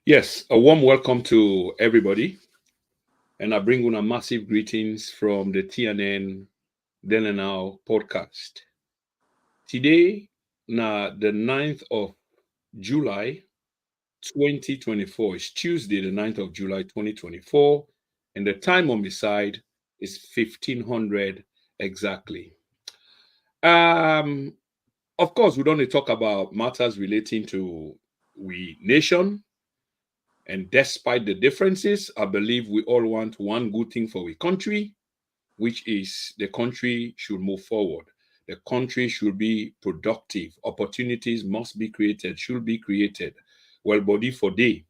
Yes, a warm welcome to everybody, and I bring on a massive greetings from the TNN Then and Now podcast. Today, na the 9th of July 2024 is Tuesday, the 9th of July 2024, and the time on my side is 1500 exactly. Um, of course, we don't talk about matters relating to we nation. And despite the differences, I believe we all want one good thing for our country, which is the country should move forward. The country should be productive. Opportunities must be created, should be created. Well, body for day.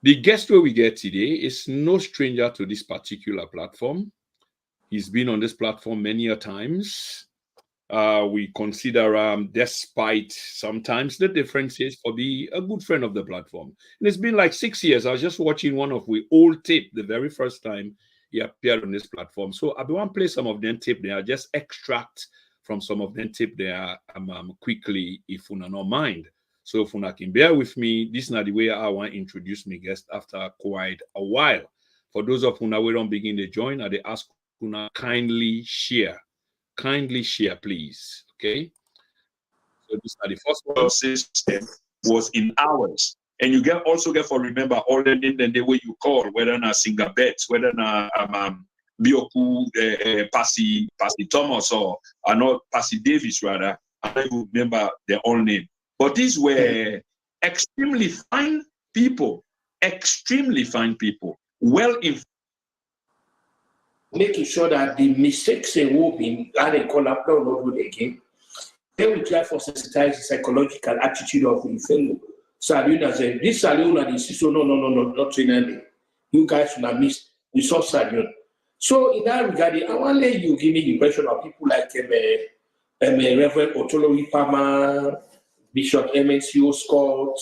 The guest where we get today is no stranger to this particular platform. He's been on this platform many a times. We consider, despite sometimes the differences, for be a good friend of the platform. And it's been like 6 years. I was just watching one of we old tape the very first time he appeared on this platform. So I want to play some of them tape there. Just extract from some of them tape there quickly, if you not mind. So if you can bear with me, this is not the way I want to introduce my guest after quite a while. For those of you who don't begin to join, I ask you kindly share. Kindly share, please. Okay. So this are the first one. System was in hours. And you also get for remember all the way you call, whether na Singer Betts, whether na Bioku Passy Thomas or not Passy Davis rather. I don't remember their own name. But these were extremely fine people, well informed. Making sure that the mistakes they will be and they call up not do it again. Then we try for sensitize the psychological attitude of the fellow. Saluna said, this Saluna, this is so no, not training. You guys will have missed the source Saluna. So in that regard, I want to let you give me the impression of people like Reverend Otolori Pama, Bishop MNCO Scott,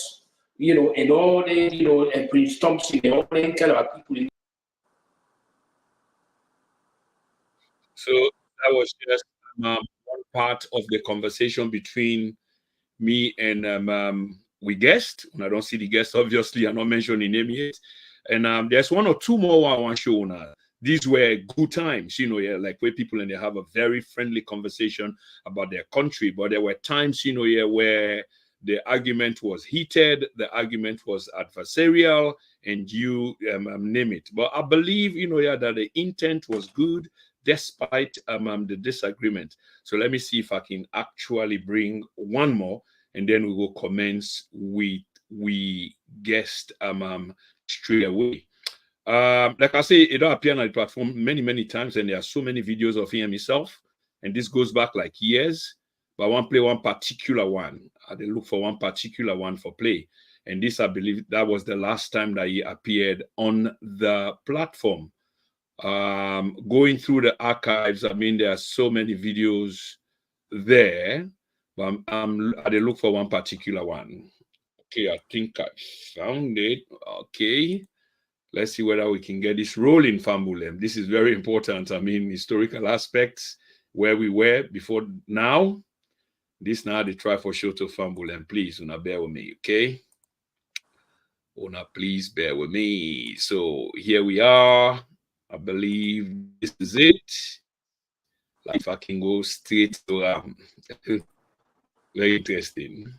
and all the, and Prince Thompson, and all the kind of people. So that was just one part of the conversation between me and we guest. And I don't see the guest, obviously. I'm not mentioning name yet. And there's one or two more I want to show now. These were good times, like where people and they have a very friendly conversation about their country. But there were times, where the argument was heated, the argument was adversarial, and you name it. But I believe, that the intent was good despite the disagreement. So let me see if I can actually bring one more, and then we will commence with we guest straight away. Like I say, it don't appear on the platform many times, and there are so many videos of him himself, and this goes back like years. But I want to play one particular one. I did look for one particular one for play, and this I believe that was the last time that he appeared on the platform. Going through the archives, I mean, there are so many videos there, but I did look for one particular one. Okay, I think I found it. Okay. Let's see whether we can get this rolling, Fambulem. This is very important. I mean, historical aspects, where we were before now. This now they try for sure to Fambulem. Please, Una, bear with me, okay? Una, please bear with me. So here we are. I believe this is it. Like if I can go straight to very interesting.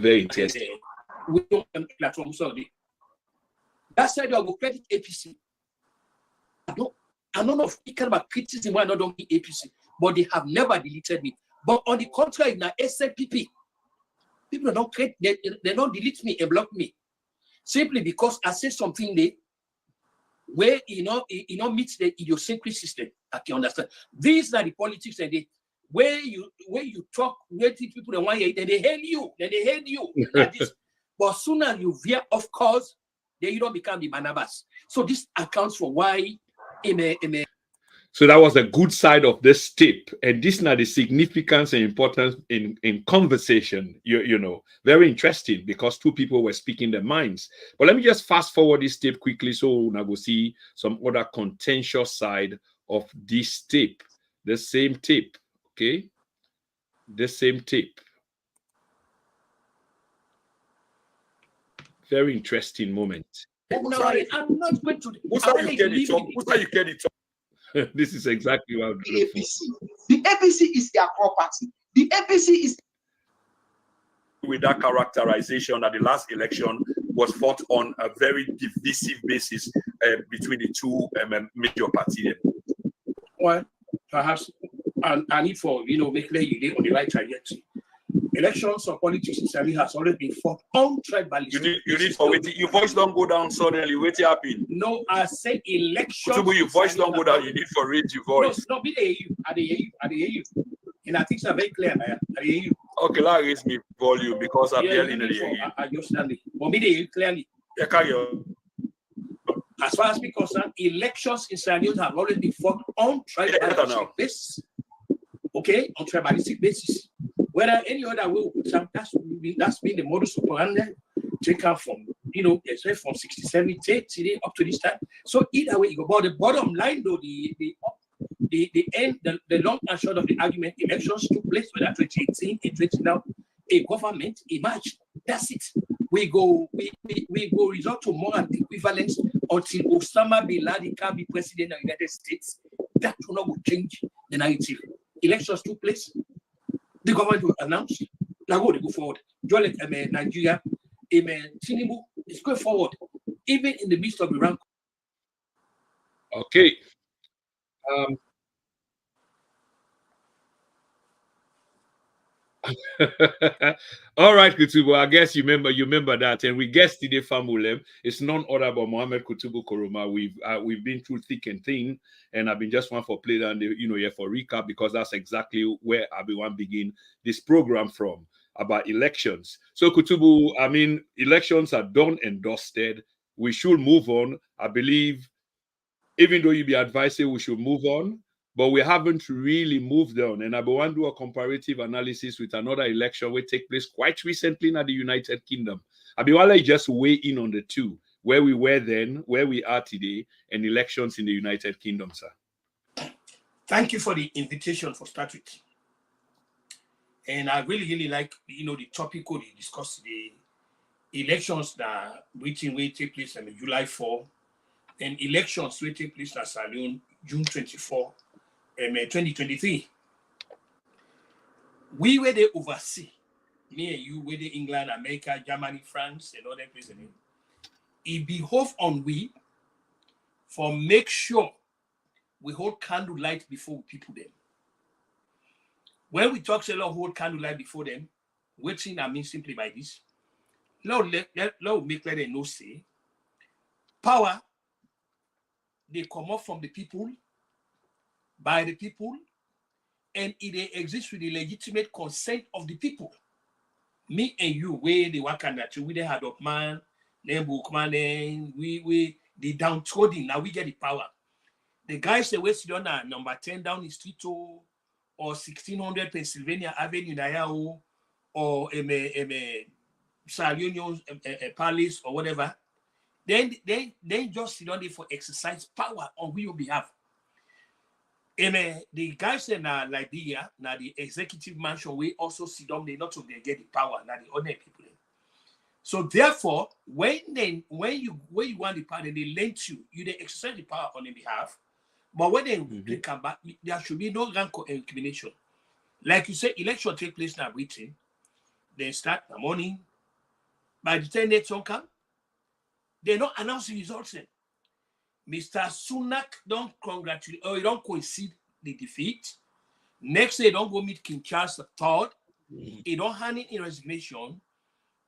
Very interesting. We don't have platform sorry. That side I will credit APC. I don't know if it kind of criticism why not don't be APC, but they have never deleted me. But on the contrary, now SNPP, people don't create, they don't delete me and block me. Simply because I say something there where meets the idiosyncratic system. I can understand. These are the politics and where you talk, where people in 1 year, then they hate you. Like this. But sooner you veer off course, then you don't become the manabas. So this accounts for why So that was a good side of this tip. And this now the significance and importance in conversation, very interesting because two people were speaking their minds. But let me just fast forward this tip quickly so now go see some other contentious side of this tip. The same tip, okay? The same tip. Very interesting moment. I'm not going to. Who's how you get it? Who's how you get it? This is exactly what the APC. The APC is their property. The APC is. With that characterization that the last election was fought on a very divisive basis between the two major parties. Well, perhaps I need for make clear you on the right trajectory. Elections or politics in Sierra has always been fought on tribalism. You need for waiting. Your voice don't go down suddenly. Wait happen. No, I say elections. Kutubu, your voice don't go down. You need for raise your voice. No, be the EU. I hear you. And I think it's very clear. I hear you. Okay, let's raise me volume because I'm barely in the hear you. I just stand it. But me the EU clearly. Yeah, carry on. As far as me concerned, elections in Sierra Leone have already been fought on tribalistic basis. Okay, on tribalistic basis. Whether any other way, that's been the modus operandi taken from, from 67 today up to this time. So either way you go. But the bottom line, though, the long and short of the argument, elections took place whether 2018, 2019, a government emerged. That's it. We go resort to more equivalence until Osama bin Laden can be president of the United States. That will not change the narrative. Elections took place. The government will announce, they go forward. Just like Nigeria, Tinubu is going forward, even in the midst of Iran. Okay. All right, Kutubu. I guess you remember that, and we guessed today Famulem. It's none other but Mohammed Kutubu Koroma. We've been through thick and thin, and I've been just one for play and here for recap because that's exactly where everyone begin this program from about elections. So Kutubu, I mean, elections are done and dusted. We should move on. I believe, even though you be advising, we should move on. But we haven't really moved on. And I want to do a comparative analysis with another election which take place quite recently in the United Kingdom. I want to just weigh in on the two, where we were then, where we are today, and elections in the United Kingdom, sir. Thank you for the invitation for start with. And I really like, the topic we discussed today. Elections that will take place on July 4, and elections will take place at Saloon June 24. 2023. We were the oversee, me and you, were the England, America, Germany, France, and other places. It behove on we for make sure we hold candlelight before people them. When we talk about hold candlelight before them, what thing I mean simply by this, Lord make let them know say power they come up from the people, by the people, and it exists with the legitimate consent of the people. Me and you, where the work that we they had up man, then bookman, then we the downtrodden. Now we get the power. The guys that sit on number 10 down the street or 1600 Pennsylvania Avenue or Saloon Palace or whatever. Then just sit on there for exercise power on your behalf. The guys that are like the executive mansion, we also sit down, they not to get the power, now the other people. So therefore, when you want the power, they lend you they exercise the power on their behalf. But when they come back, there should be no rank or incrimination. Like you say, election take place now Britain. They start in the morning. By the time they come, they don't announce the results. Mr. Sunak don't congratulate or he don't concede the defeat. Next day, don't go meet King Charles III. He don't hand in resignation.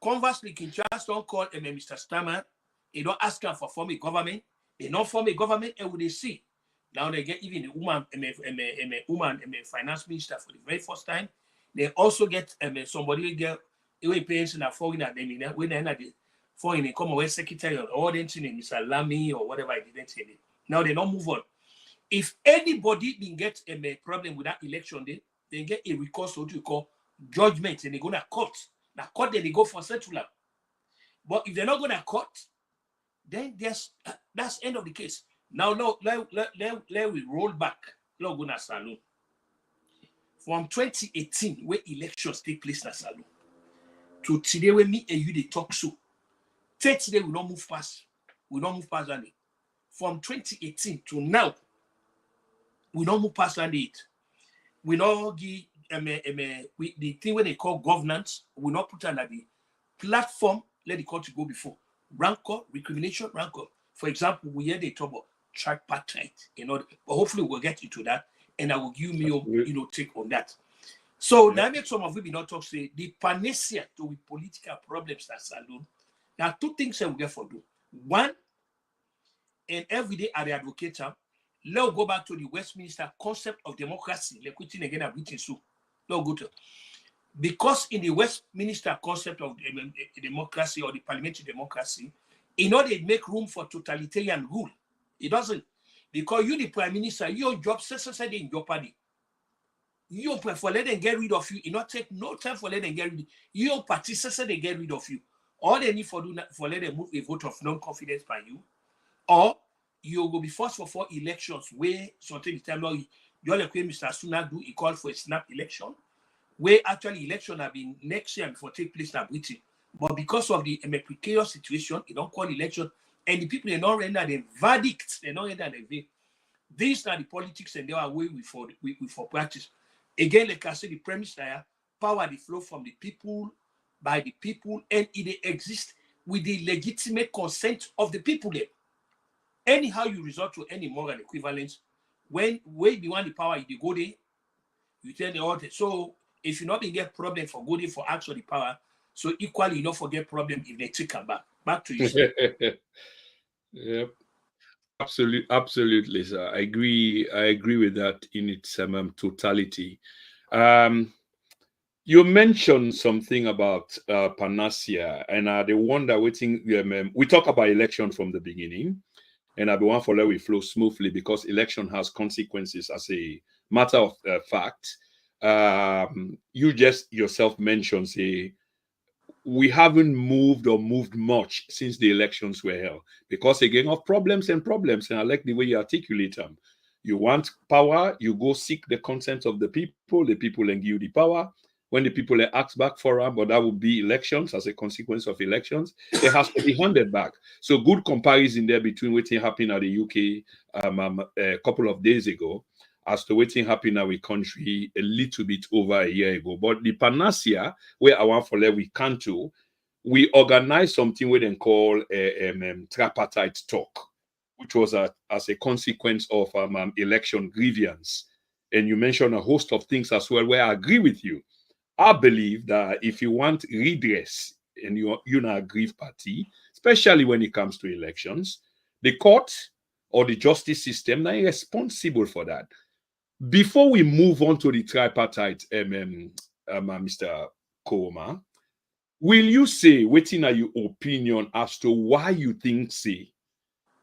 Conversely, King Charles don't call Mr. Stammer. He don't ask him for form a government. They don't form a government, and what they see. Now they get even the woman, finance minister for the very first time. They also get somebody get away parents in a foreign at them when they're not the foreign Commonwealth Secretary or all them thing, Mr. Lamy or whatever I didn't say it. Now they don't move on. If anybody didn't get a problem with that election, they get a recourse to what you call judgment, and they go to court. Now court then they go for settlement. But if they're not going to court, then that's end of the case. Now let we roll back. From 2018, where elections take place in Salon, to today when me and you they talk so. today we don't move past. We don't move past that. From 2018 to now, we don't move past that. We not give the thing when they call governance, we not put under the platform, let the country go before. Rancor, recrimination, rancor. For example, we hear they talk about tripartite, but hopefully we'll get into that, and I will give me your take on that. So now make some of we be not talk say the panacea to with political problems that's alone. There are two things that we get for do. One, and every day at the advocate, let's go back to the Westminster concept of democracy. Let's quit again at British so. Let's go to because in the Westminster concept of democracy or the parliamentary democracy, in order to make room for totalitarian rule, it doesn't. Because you, the prime minister, your job says in your party. You for let them get rid of you. It not take no time for let them get rid of you. Your party says they get rid of you. All they need for do for let them move a vote of non-confidence by you, or you will be forced for 4 elections where something time now you like Mr. Sunak do he called for a snap election, where actually election have been next year before take place in Britain. But because of the precarious situation, you don't call election, and the people are not render the verdict, they're not render the. These are the politics and they are way for practice. Again, like I said, the premise there, power the flow from the people, by the people, and it exists with the legitimate consent of the people there. Anyhow, you resort to any moral equivalence. When you want the power, you go there, you tell the order. So if you not get problem for going for actual the power, so equally you not forget problem if they take them back. Back to you, sir. Yep. Absolutely, sir. I agree with that in its totality. You mentioned something about panacea, and the one that we talk about election from the beginning, and I be one for let we flow smoothly because election has consequences as a matter of fact. You just yourself mentioned say we haven't moved much since the elections were held because again of problems, and I like the way you articulate them. You want power, you go seek the consent of the people then give you the power. When the people are asked back for them, but that would be elections as a consequence of elections, it has to be handed back. So good comparison there between what happened at the UK a couple of days ago as to what happened in our country a little bit over a year ago. But the panacea, where I want for let we can to, we organized something we then call a tripartite talk, which was as a consequence of election grievance. And you mentioned a host of things as well, where I agree with you. I believe that if you want redress and you're not a grieved party, especially when it comes to elections, the court or the justice system are responsible for that. Before we move on to the tripartite, Mr. Koroma, will you say, waiting at your opinion as to why you think, say,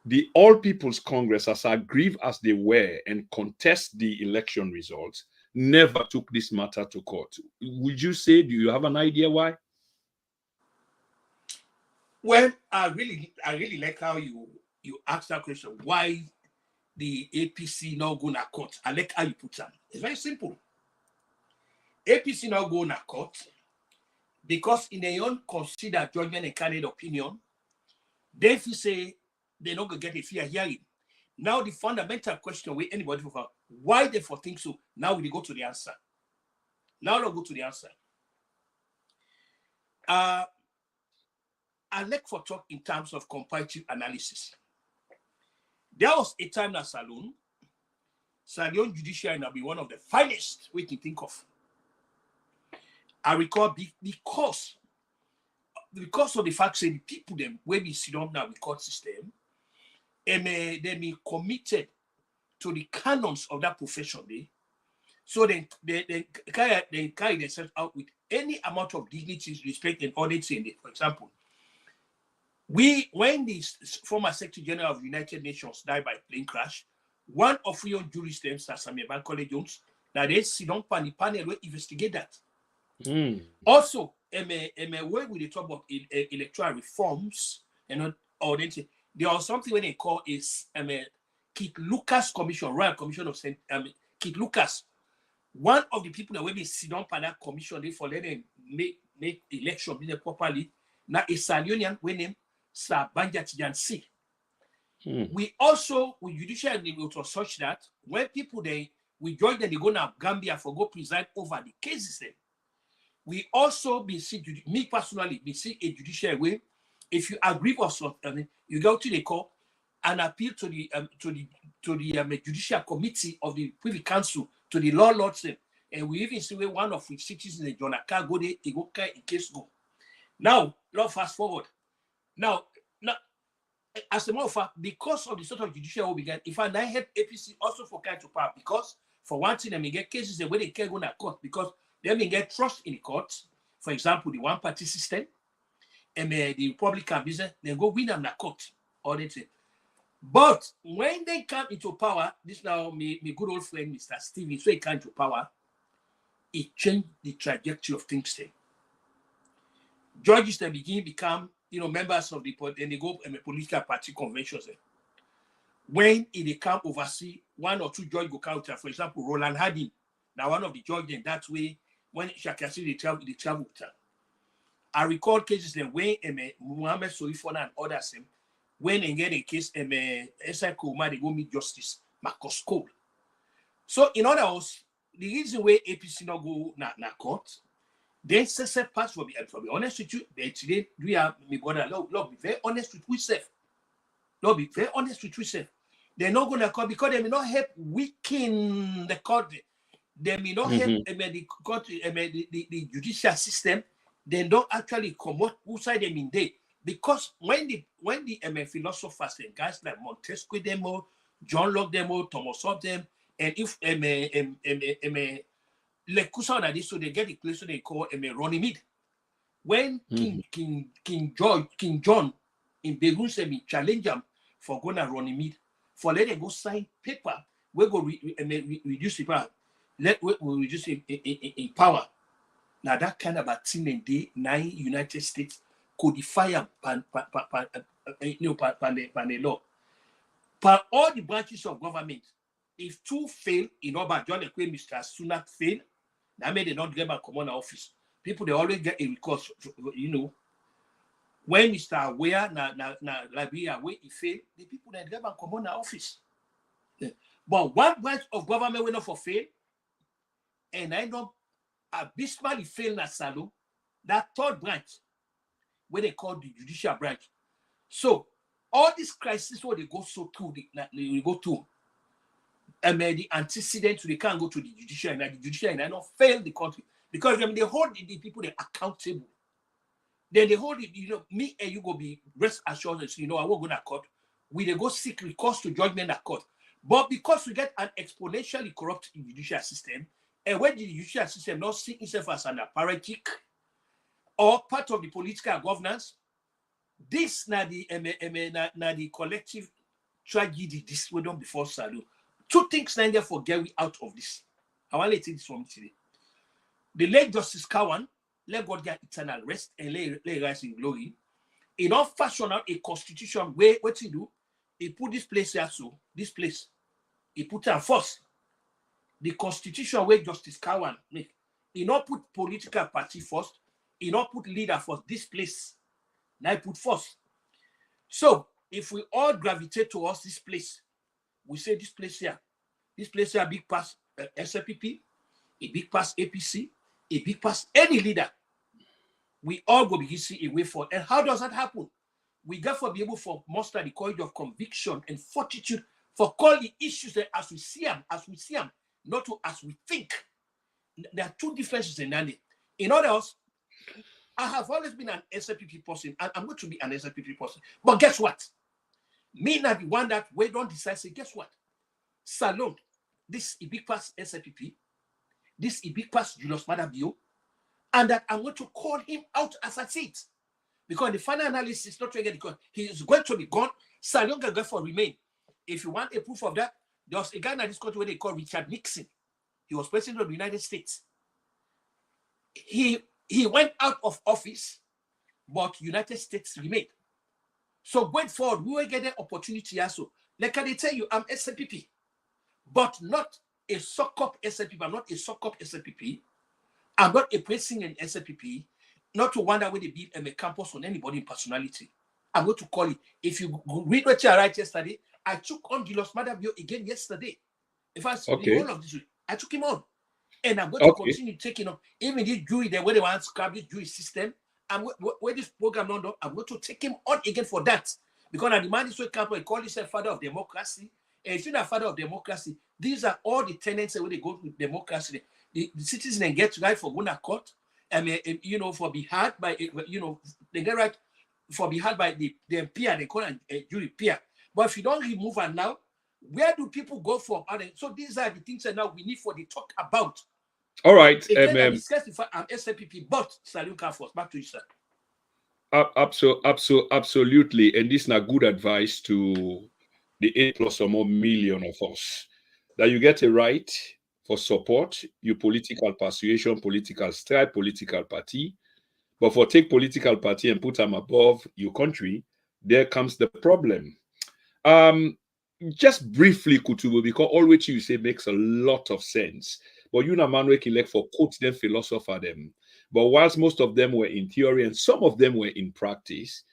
the All People's Congress, as aggrieved as they were and contest the election results, never took this matter to court? Would you say, do you have an idea why? Well, I really like how you asked that question. Why the APC now go to court? I like how you put that. It's very simple. APC now go to court because in their own considered judgment and candid opinion, they feel say they're not going to get a fair hearing. Now the fundamental question where anybody for why they for think so, now we go to the answer. I like for talk in terms of comparative analysis. There was a time that Salon Judiciary now be one of the finest we can think of. I recall because of the fact that the people them where we sit down now with court system, and they be committed to the canons of that profession. So they carry themselves out with any amount of dignity, respect, and honesty. For example, when the former Secretary General of the United Nations died by plane crash, one of your jurists, Samuel Bankole Jones, that they sit down on the panel will investigate that. Also, when we talk about electoral reforms and auditing, there was something when they call is Keith Lucas Commission, Royal Commission of Keith Lucas. One of the people that when they sit down on that commission, they for let them make election properly. Now a Salionian when them Sir Banja Tijan C. Hmm. We also, with judiciary, it was such that when people we join them, they go now Gambia for go preside over the cases. We also be see, me personally, be see a judiciary way. If you agree with something, you go to the court and appeal to the judicial committee of the Privy Council, to the law lords, and we even see where one of which citizens in John Aka go there, he go in case go. Now, let's fast forward. Now, as a matter of fact, because of the sort of judiciary we began, if I help APC also for kind to power, because for one thing, they may get cases where they can't go to court because they may get trust in the courts. For example, the one-party system, and the Republican business, they go win them in court. All that thing. But when they come into power, this now my good old friend Mr. Stevens, so he came into power, it changed the trajectory of things there. Judges then become members of the and they go political party conventions. When they come oversee, one or two judges go counter. For example, Roland Harding, now one of the judges in that way, when Shakasi they travel with her. I recall cases then when Muhammad Soifona and others when they get a case SI Kurma, they go meet Justice Marcus Cole. So in other words, the reason why APC not go na court, then set parts will be honest with you. But today we are my brother. Lord, be very honest with yourself. Lord, be very honest with yourself. They're not going to court because they may not help weaken the court. They may not help the court, the judicial system. They don't actually come out outside them in day. Because when the philosophers and guys like Montesquieu demo, John Locke demo, Thomas Hobbes them, and if so they get the place they call Runnymede. When King John in Beirut challenge them for going to Runnymede, for let them go sign paper, we go reduce the power, we reduce in power. Now that kind of a thing in the 9 United States codify pan the law. For all the branches of government, if 2 fail in Oba John Ekwe, Mr. Sunak fail, that made they not get back common office. People they always get a recourse, when Mr. Where na Liberia where he fail, the people that get back common office. But one branch of government will not for fail, and I know abysmally fail na Salo, that 3rd branch, where they call the judicial branch. So all these crises where they go so through, they go to the antecedent, they can't go to the judiciary, and the judiciary and I don't fail the country because they hold the people they accountable. Then they hold it, me and you go be rest assured, I won't go to court. We they go seek recourse to judgment at court. But because we get an exponentially corrupt judicial system, and when the judicial system not see itself as an apparatchik or part of the political governance, this na the collective tragedy this we done before Salo. 2 things now there for get we out of this. I want to take this from today. The late Justice Cowan, let God get eternal rest and lay rise in glory. In all fashion out a constitution where what he do, he put this place here, so this place, he put it first. The constitution where Justice Cowan make, he not put political party first, he not put leader first, this place. Now he put first. So if we all gravitate towards this place, we say this place here big pass SLPP, a big pass APC, a big pass any leader. We all go begin see a way forward. And how does that happen? We got to be able to muster the courage of conviction and fortitude for call the issues that as we see them, not to as we think. There are 2 differences in that. In other words, I have always been an SLPP person, and I'm going to be an SLPP person. But guess what? Me not the one that we don't decide, say, guess what? Salon, this is big pass SLPP, this is big pass Julius Madabio, and that I'm going to call him out as I see it. Because the final analysis is not going to get he is going to be gone. Salon can go for remain. If you want a proof of that, there was a guy in this country where they call Richard Nixon. He was president of the United States. He went out of office, but United States remained. So going forward, we will get an opportunity also. Like can they tell you, I'm SLPP, but not a suck-up SLPP. I'm not a suck-up SLPP. I'm not a pressing an SLPP. Not to wonder where they build a campus on anybody in personality. I'm going to call it. If you read what I write yesterday, I took on Gilos Madabio again yesterday. If I see the whole of this week, I took him on. And I'm going to continue taking on. Even this Jewish, the way they want to scrap this Jewish system, where this program not done, I'm going to take him on again for that. Because the man is so capable, he call himself father of democracy. And if you're not father of democracy, these are all the tenets where they go with democracy. The citizens get right for going to court. I mean, for be heard by, they get right for be heard by the peer, they call it jury peer. But if you don't remove it now, where do people go from? So these are the things that now we need for the talk about. All right. Again, I'm SLPP, but Salute Force. Back to you, sir. Absolutely. And this is a good advice to the 8+ or more million of us, that you get a right for support, your political persuasion, political stripe, political party. But for take political party and put them above your country, there comes the problem. Just briefly, Kutubu, because all what you say makes a lot of sense. But you know, man, we can for quote them, philosopher them. But whilst most of them were in theory and some of them were in practice,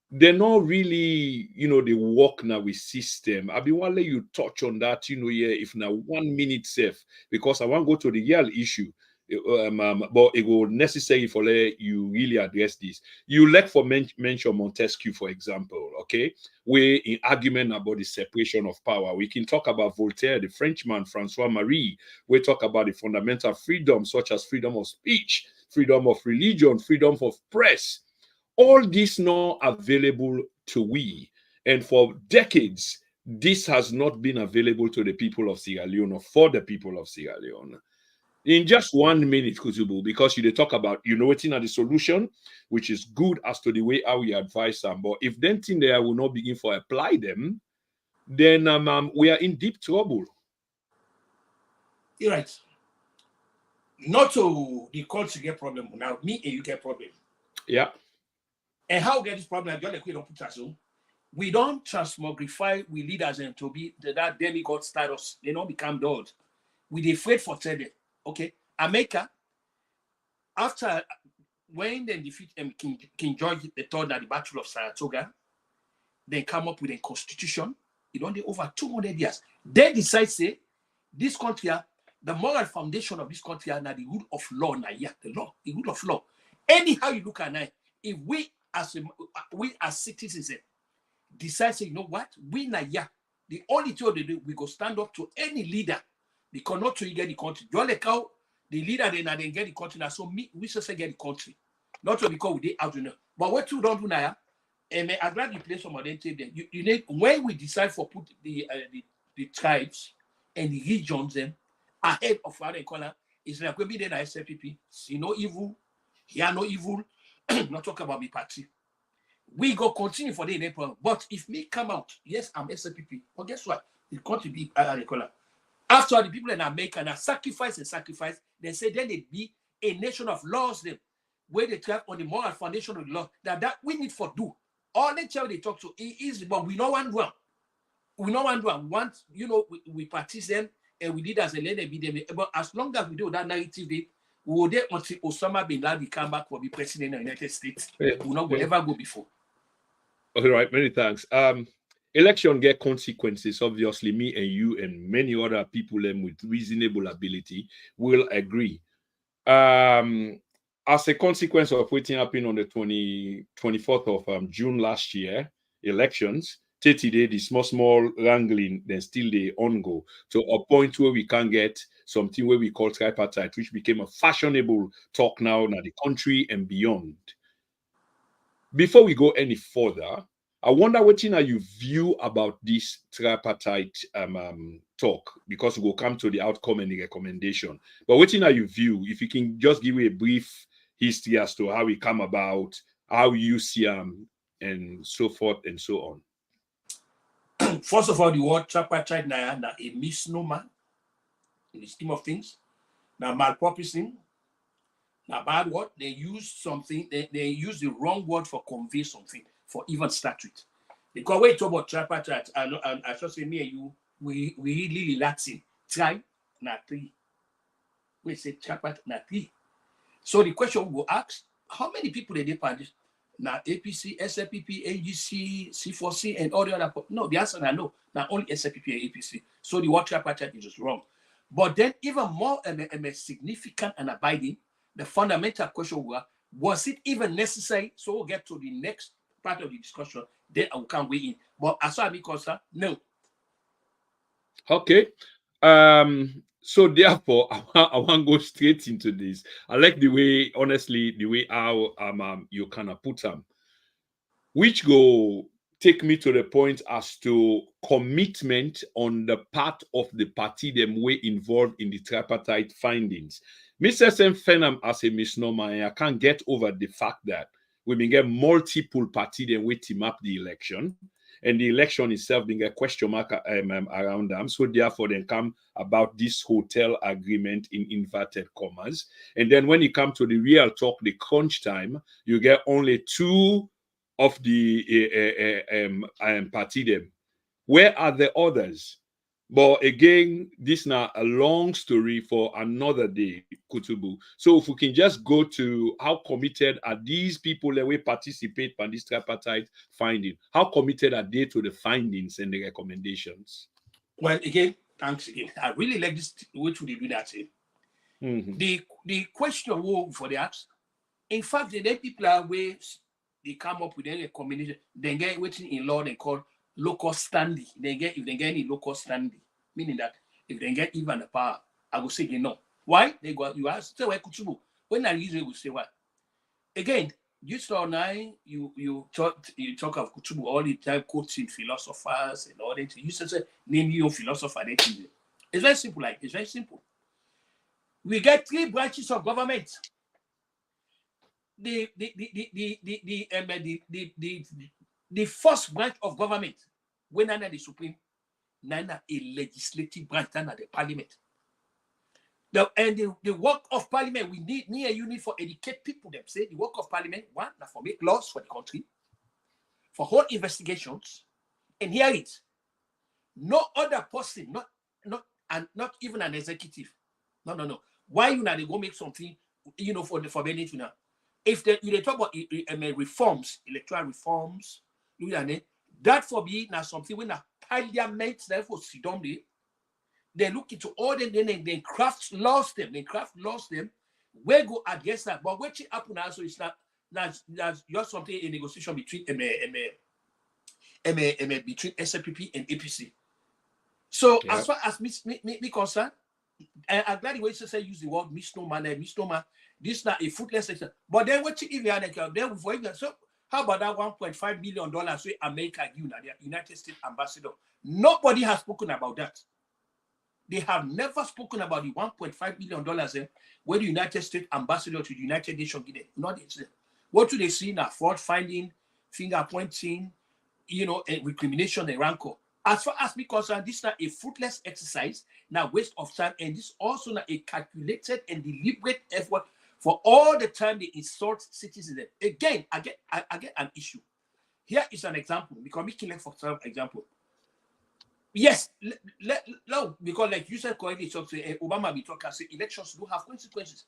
they're not really, they work now with system. I want to let you touch on that, if now 1 minute safe, because I want to go to the real issue. But it will necessary for you really address this. You like for mention Montesquieu, for example, okay? We're in argument about the separation of power. We can talk about Voltaire, the Frenchman, Francois Marie. We talk about the fundamental freedoms, such as freedom of speech, freedom of religion, freedom of press. All this not available to we. And for decades, this has not been available to the people of Sierra Leone or for the people of Sierra Leone. In just 1 minute, Kutubu, because you talk about, what's in the solution, which is good as to the way how we advise them. But if them thing there will not begin to apply them, then we are in deep trouble. You're right. Not to the country get problem now. Me and you get problem. Yeah. And how we get this problem? We don't transmogrify we leaders and to be that demigod status. They don't become God. We afraid for trade. Okay, America, after when they defeat King George III at the Battle of Saratoga, they come up with a constitution. It only over 200 years. They decide say this country, the moral foundation of this country, are now the rule of law. Now, the rule of law. Anyhow you look at it, if we as citizens decide say, you know what, we now the only thing we go stand up to any leader. Because not to get the country. Just like how the leader then get the country now. So we just get the country. Not to because we did out there. But what you don't do now, and I'm glad you play some of them there. You need when we decide for put the tribes and the regions them ahead of what they call it, it's like we be there SLPP. See no evil, hear no evil, not talk about me party. We go continue for the problem. But if me come out, yes, I'm SLPP. But guess what? It can't be they call it. After the people in America now sacrifice, they say then it be a nation of laws them where they track on the moral foundation of the law that we need for do. All the child they talk to is but we know one one. We know one one. Once we practice them and we did as a lady be them. But as long as we do that narrative, we will there until Osama bin Laden come back for be president of the United States. We will not ever go before. All right, many thanks. Election get consequences. Obviously, me and you and many other people with reasonable ability will agree. As a consequence of what happened on the 24th of June last year, elections, 30 days, the small wrangling, then still they on-go to a point where we can get something where we call tripartite, which became a fashionable talk now in the country and beyond. Before we go any further, I wonder what you view about this tripartite talk, because we'll come to the outcome and the recommendation. But what you view, if you can just give me a brief history as to how it come about, how you see and so forth and so on. First of all, the word tripartite now a misnomer in the scheme of things. Now malpurposing. Now bad word. They use something. They use the wrong word for convey something. For even statute. Because when you talk about tripartite, I just say me and you, we read really Latin. Tri, na three. We say tripartite, na three. So the question we will ask, how many people did they publish? Now APC, SLPP, AGC, C4C, and all the other. No, the answer is no. Now only SLPP and APC. So the word tripartite is just wrong. But then even more significant and abiding, the fundamental question was it even necessary? So we'll get to the next part of the discussion. Then I can weigh in. But as far as I'm concerned, no. Okay. So therefore, I want to go straight into this. I like the way, honestly, the way how you kind of put them, which go take me to the point as to commitment on the part of the party them way involved in the tripartite findings. Mr. Fenham as a misnomer, and I can't get over the fact that we been get multiple party them way team up the election, and the election itself being a question mark around them. So therefore, then come about this hotel agreement in inverted commas. And then when it comes to the real talk, the crunch time, you get only two of the party them. Where are the others? But again, this now a long story for another day, Kutubu. So if we can just go to how committed are these people that will participate in this tripartite finding? How committed are they to the findings and the recommendations? Well, again, thanks again. I really like this way to do that. Mm-hmm. The question for the ask, in fact, the people are ways they come up with any combination, they get waiting in law they call local standing. They get if they get any local standing, meaning that if they get even the power, I will say no. Why? They go, you ask, say why Kutubu. When I usually will say what? Again, you saw now you talk of Kutubu all the time, quoting philosophers and all that. You say name your philosopher. It's very simple, like it's very simple. We get three branches of government. The first branch of government, when under the Supreme, nana a legislative branch, under the Parliament. The work of Parliament, we need me and you need for educate people. Them say the work of Parliament, one, now for make laws for the country, for whole investigations, and here it. No other person, not even an executive. No. Why you now they go make something, for benefit now? If they talk about reforms, electoral reforms, that for me now something when a parliament therefore sit down there, they look into all them, then they craft laws them, we go against that. But what happen also is that's just something a negotiation between between SLPP and APC. So as far as me concerned, I'm glad the way you say use the word misnomer. This is not a fruitless section. But then what if you are then for example, so how about that $1.5 billion so America give the United States ambassador? Nobody has spoken about that. They have never spoken about the $1.5 billion where the United States ambassador to the United Nations give them. Not what do they see now? Fraud finding, finger pointing, and recrimination and rancor. As far as me concerned, this is not a fruitless exercise, now waste of time, and this also not a calculated and deliberate effort for all the time they insult citizens. Again, I get an issue. Here is an example, because we can for example. Yes, because like you said correctly, so say Obama be talking, say elections do have consequences.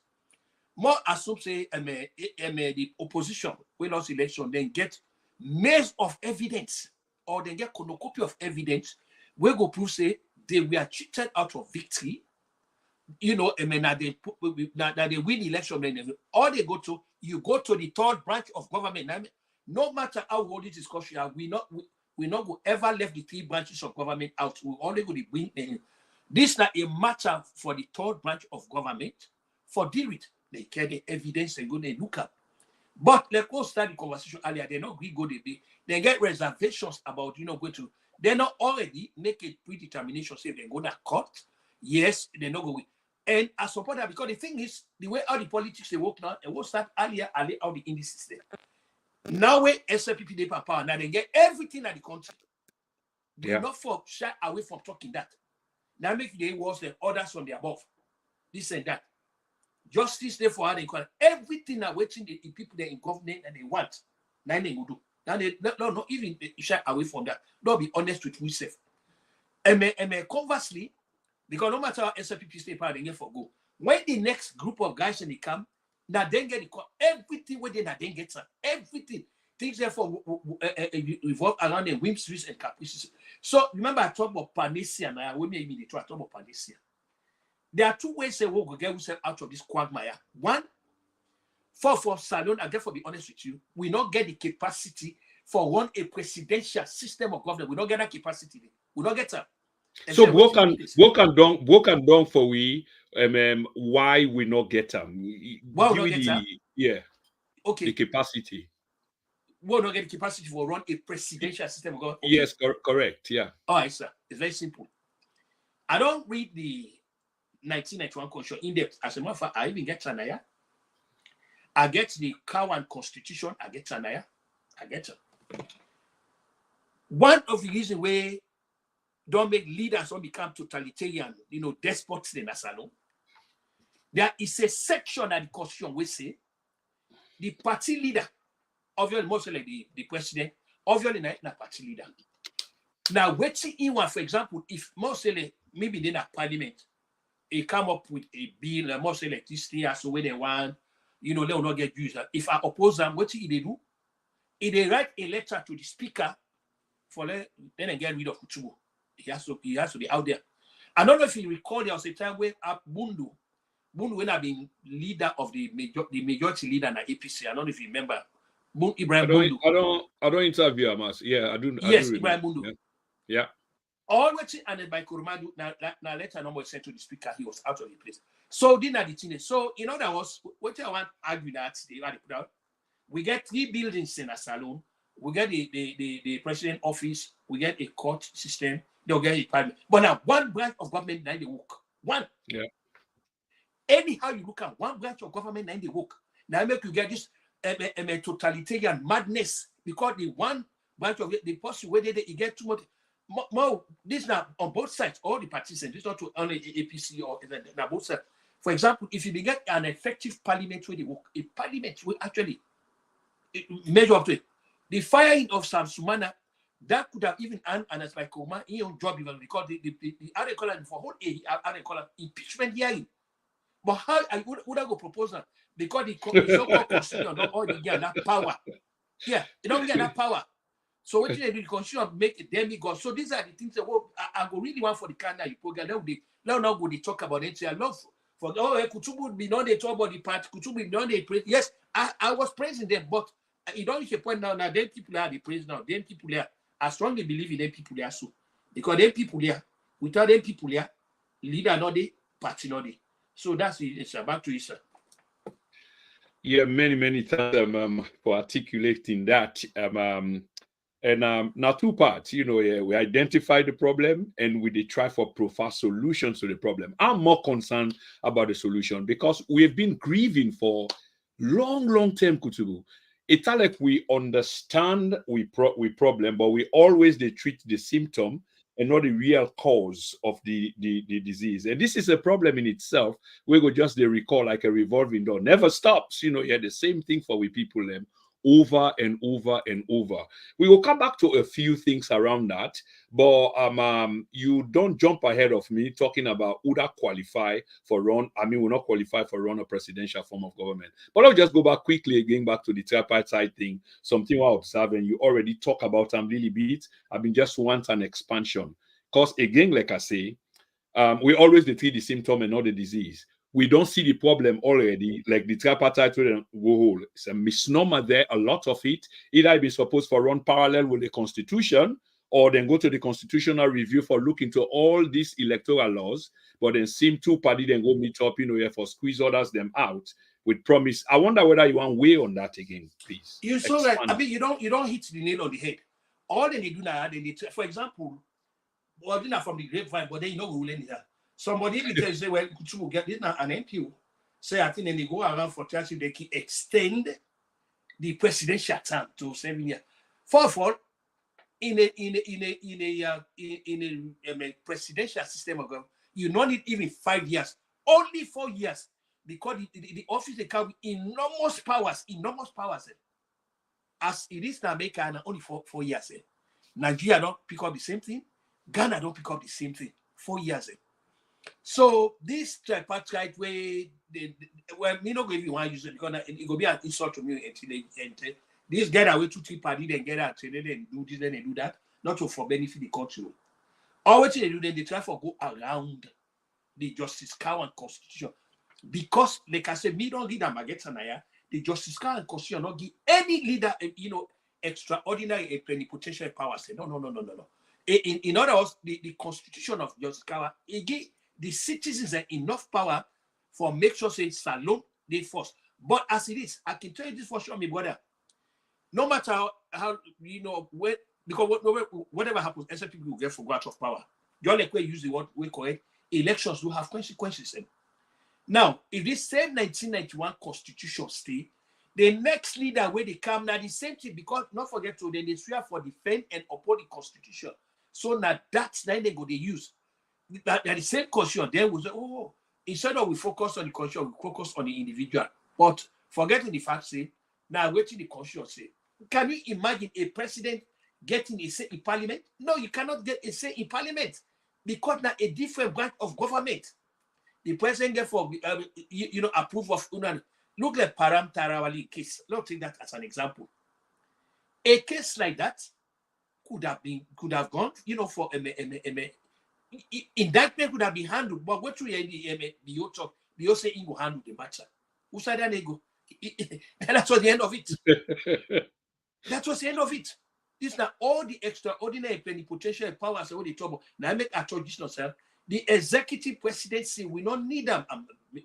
More assume say the opposition when lost election, then get maze of evidence, or then get copy of evidence, we go prove say they were cheated out of victory. That they win election, or they go to the third branch of government. No matter how old this discussion, we not go ever left the three branches of government out. We only go to bring this is not a matter for the third branch of government for deal with. They get the evidence and go they look up. But let's go start the conversation earlier. They not go they get reservations about going to. They not already make a predetermination say they go to court. Yes, they not go. And I support that because the thing is the way how the politics they work now, it will start earlier how the indices there. Now where SLPP they power, now they get everything at the country. They not for shy away from talking that. Now make the worse than others from the above. This and that. Justice therefore how they call it. Everything are waiting the people they in government and they want. Now they will do. Now they not even shy away from that. Don't be honest with yourself. And conversely, because no matter how SLPP stay power, they get for go. When the next group of guys in the camp, now then get the everything where they now then get everything. things therefore revolve around the whims, risks, and caprices. So remember, I talked about panacea. Now, when we talk about panacea, there are two ways that we'll get ourselves out of this quagmire. One, for Salon, and therefore be honest with you, we not get the capacity for run a presidential system of government. We don't get that capacity. We don't get that. So what can done for we why we not get them? Why we not get them? Yeah. Okay. The capacity. We not get the capacity for run a presidential system of government. Okay. Yes, correct. Yeah. All right, sir. It's very simple. I don't read the 1991 Constitution in depth. As a matter of fact, I even get Tanaya. I get the Cowan Constitution. I get Tanaya. I get it. One of the reasons where don't make leaders don't become totalitarian, despots in Asano. There is a section of the Constitution where say the party leader, obviously mostly like the president, obviously not party leader. Now, waiting in one, for example, if mostly maybe they not parliament, they come up with a bill, mostly like this year, so when they want, they will not get used. If I oppose them, what they do? If they write a letter to the speaker for then they get rid of Kutubu. He has to be out there. I don't know if you recall there was a time where Bundu when I've been leader of the majority leader in the APC. I don't know if you remember. Ibrahim Bundu. I don't interview Amas. Yeah, I do. Yes, Ibrahim Bundu. Yeah. Always and by Koroma now letter number sent to the speaker, he was out of the place. So didn't the thing. So that was what I want to argue that they put out. We get 3 buildings in a salon. We get the president office. We get a court system. They'll get a parliament. But now one branch of government now they work. One. Yeah. Anyhow you look at one branch of government now they work. Now make you get this totalitarian madness because the one branch of the person where they get too much. More this now on both sides, all the parties, and this not to only APC or now both sides. For example, if you get an effective parliament where they work, a parliament will actually measure up to it. The firing of Sam Sumana, that could have even earned an like Koroma in your job even because the article for whole article impeachment hearing. But how I would I go propose that? Because the so-called constitution don't already get that power. Yeah, they don't get that power. So what they do, the constitution make a demigod. So these are the things that I go really want for the Canada program. Now go they talk about it. I love for Kutubu be not they talk about the party. Kutubu be not they praise. Yes, I was praising them, but you don't reach a point now. Now them people are the praise now. Them people there. I strongly believe in them people there so because them people there, without them people there, leader not they, party not they. So that's it. It's back to you, sir. Yeah, many thanks for articulating that. And now 2 parts, we identify the problem and we try for profound solutions to the problem. I'm more concerned about the solution because we've been grieving for long term, Kutubu. It's like we understand we problem, but we always treat the symptom and not the real cause of the disease. And this is a problem in itself. We go just recall like a revolving door. Never stops. The same thing for we people over and over and over. We will come back to a few things around that, but you don't jump ahead of me talking about who that qualify for run. Will not qualify for run a presidential form of government. But I'll just go back quickly again back to the tripartite thing. Something I observe and you already talk about them really bit. I mean just want an expansion. Because again, like I say, we always treat the symptom and not the disease. We don't see the problem already, like the tripartite whole. It's a misnomer there, a lot of it. Either it be supposed to run parallel with the constitution, or then go to the constitutional review for looking to all these electoral laws, but then seem 2 parties then go meet up, for squeeze others them out with promise. I wonder whether you want to weigh on that again, please. You saw that. You don't hit the nail on the head. All they do now, for example, well, they're not from the grapevine, but they rule anyhow. Somebody will tell you, well, Kutubu get this now an MP. Say, I think then they go around for 30, they can extend the presidential term to 7 years. For all, in a presidential system of government, you don't need even 5 years, only 4 years, because the office they carry enormous powers. As it is in America, only 4 years. Nigeria don't pick up the same thing. Ghana don't pick up the same thing. 4 years. So this tripartite way, well, me not going to want to use it because it will be an insult to me until This get away to Tripartite, then get out, then do this, then they do that, not to for benefit the country. All what they do, then they try to go around the Justice Cow and Constitution. Because, like I said, me don't leader Magetanaya, the Justice Cow and Constitution not give any leader, extraordinary and plenipotentiary powers. No. In other words, the Constitution of Justice Cow, it give the citizens enough power for make sure say salon they force. But as it is, I can tell you this for sure, my brother. No matter how when, because whatever happens, except people will get for grant of power. Just like we use the word we correct, elections will have consequences. Now, if this same 1991 constitution stay, the next leader where they come now the same thing, because not forget to then they swear for defend and uphold the constitution. So now that's then they go they use that the same constitution. Then we say, oh, instead of we focus on the constitution, we focus on the individual. But forgetting the fact, say now waiting the constitution say. Can you imagine a president getting a say in parliament? No, you cannot get a say in parliament because now a different branch of government. The president get for approve of look like Param Tarawali case. Let's take that as an example. A case like that could have gone, for indictment could have been handled, but what you the say he will handle the matter. Who said that they go? And that was the end of it. That was the end of it. This now all the extraordinary plenipotentiary powers are all the trouble. Now I make a traditional self. The executive presidency, we don't need them.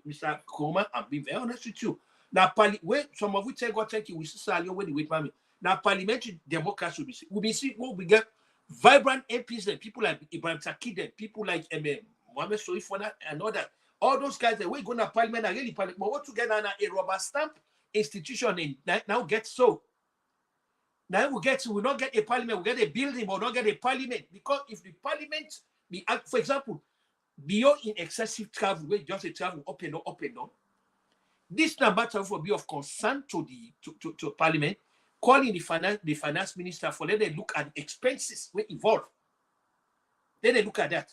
Mr. Koroma, I'm being very honest with you. Now, when some of you say, God, thank you, we see when you wait for me. Now, parliamentary democracy will be see what we get vibrant MPs and people like Ibrahim Takide, people like Mohamed Soifona and all that. All those guys that we're going to parliament are really parliament. But what together now a rubber stamp institution in now get so. Now we not get a parliament, we get a building, but not get a parliament. Because if the parliament be, for example, beyond in excessive travel, where just a travel up and down. This number will be of concern to the parliament, calling the finance minister for let them look at the expenses we involved. Then they look at that.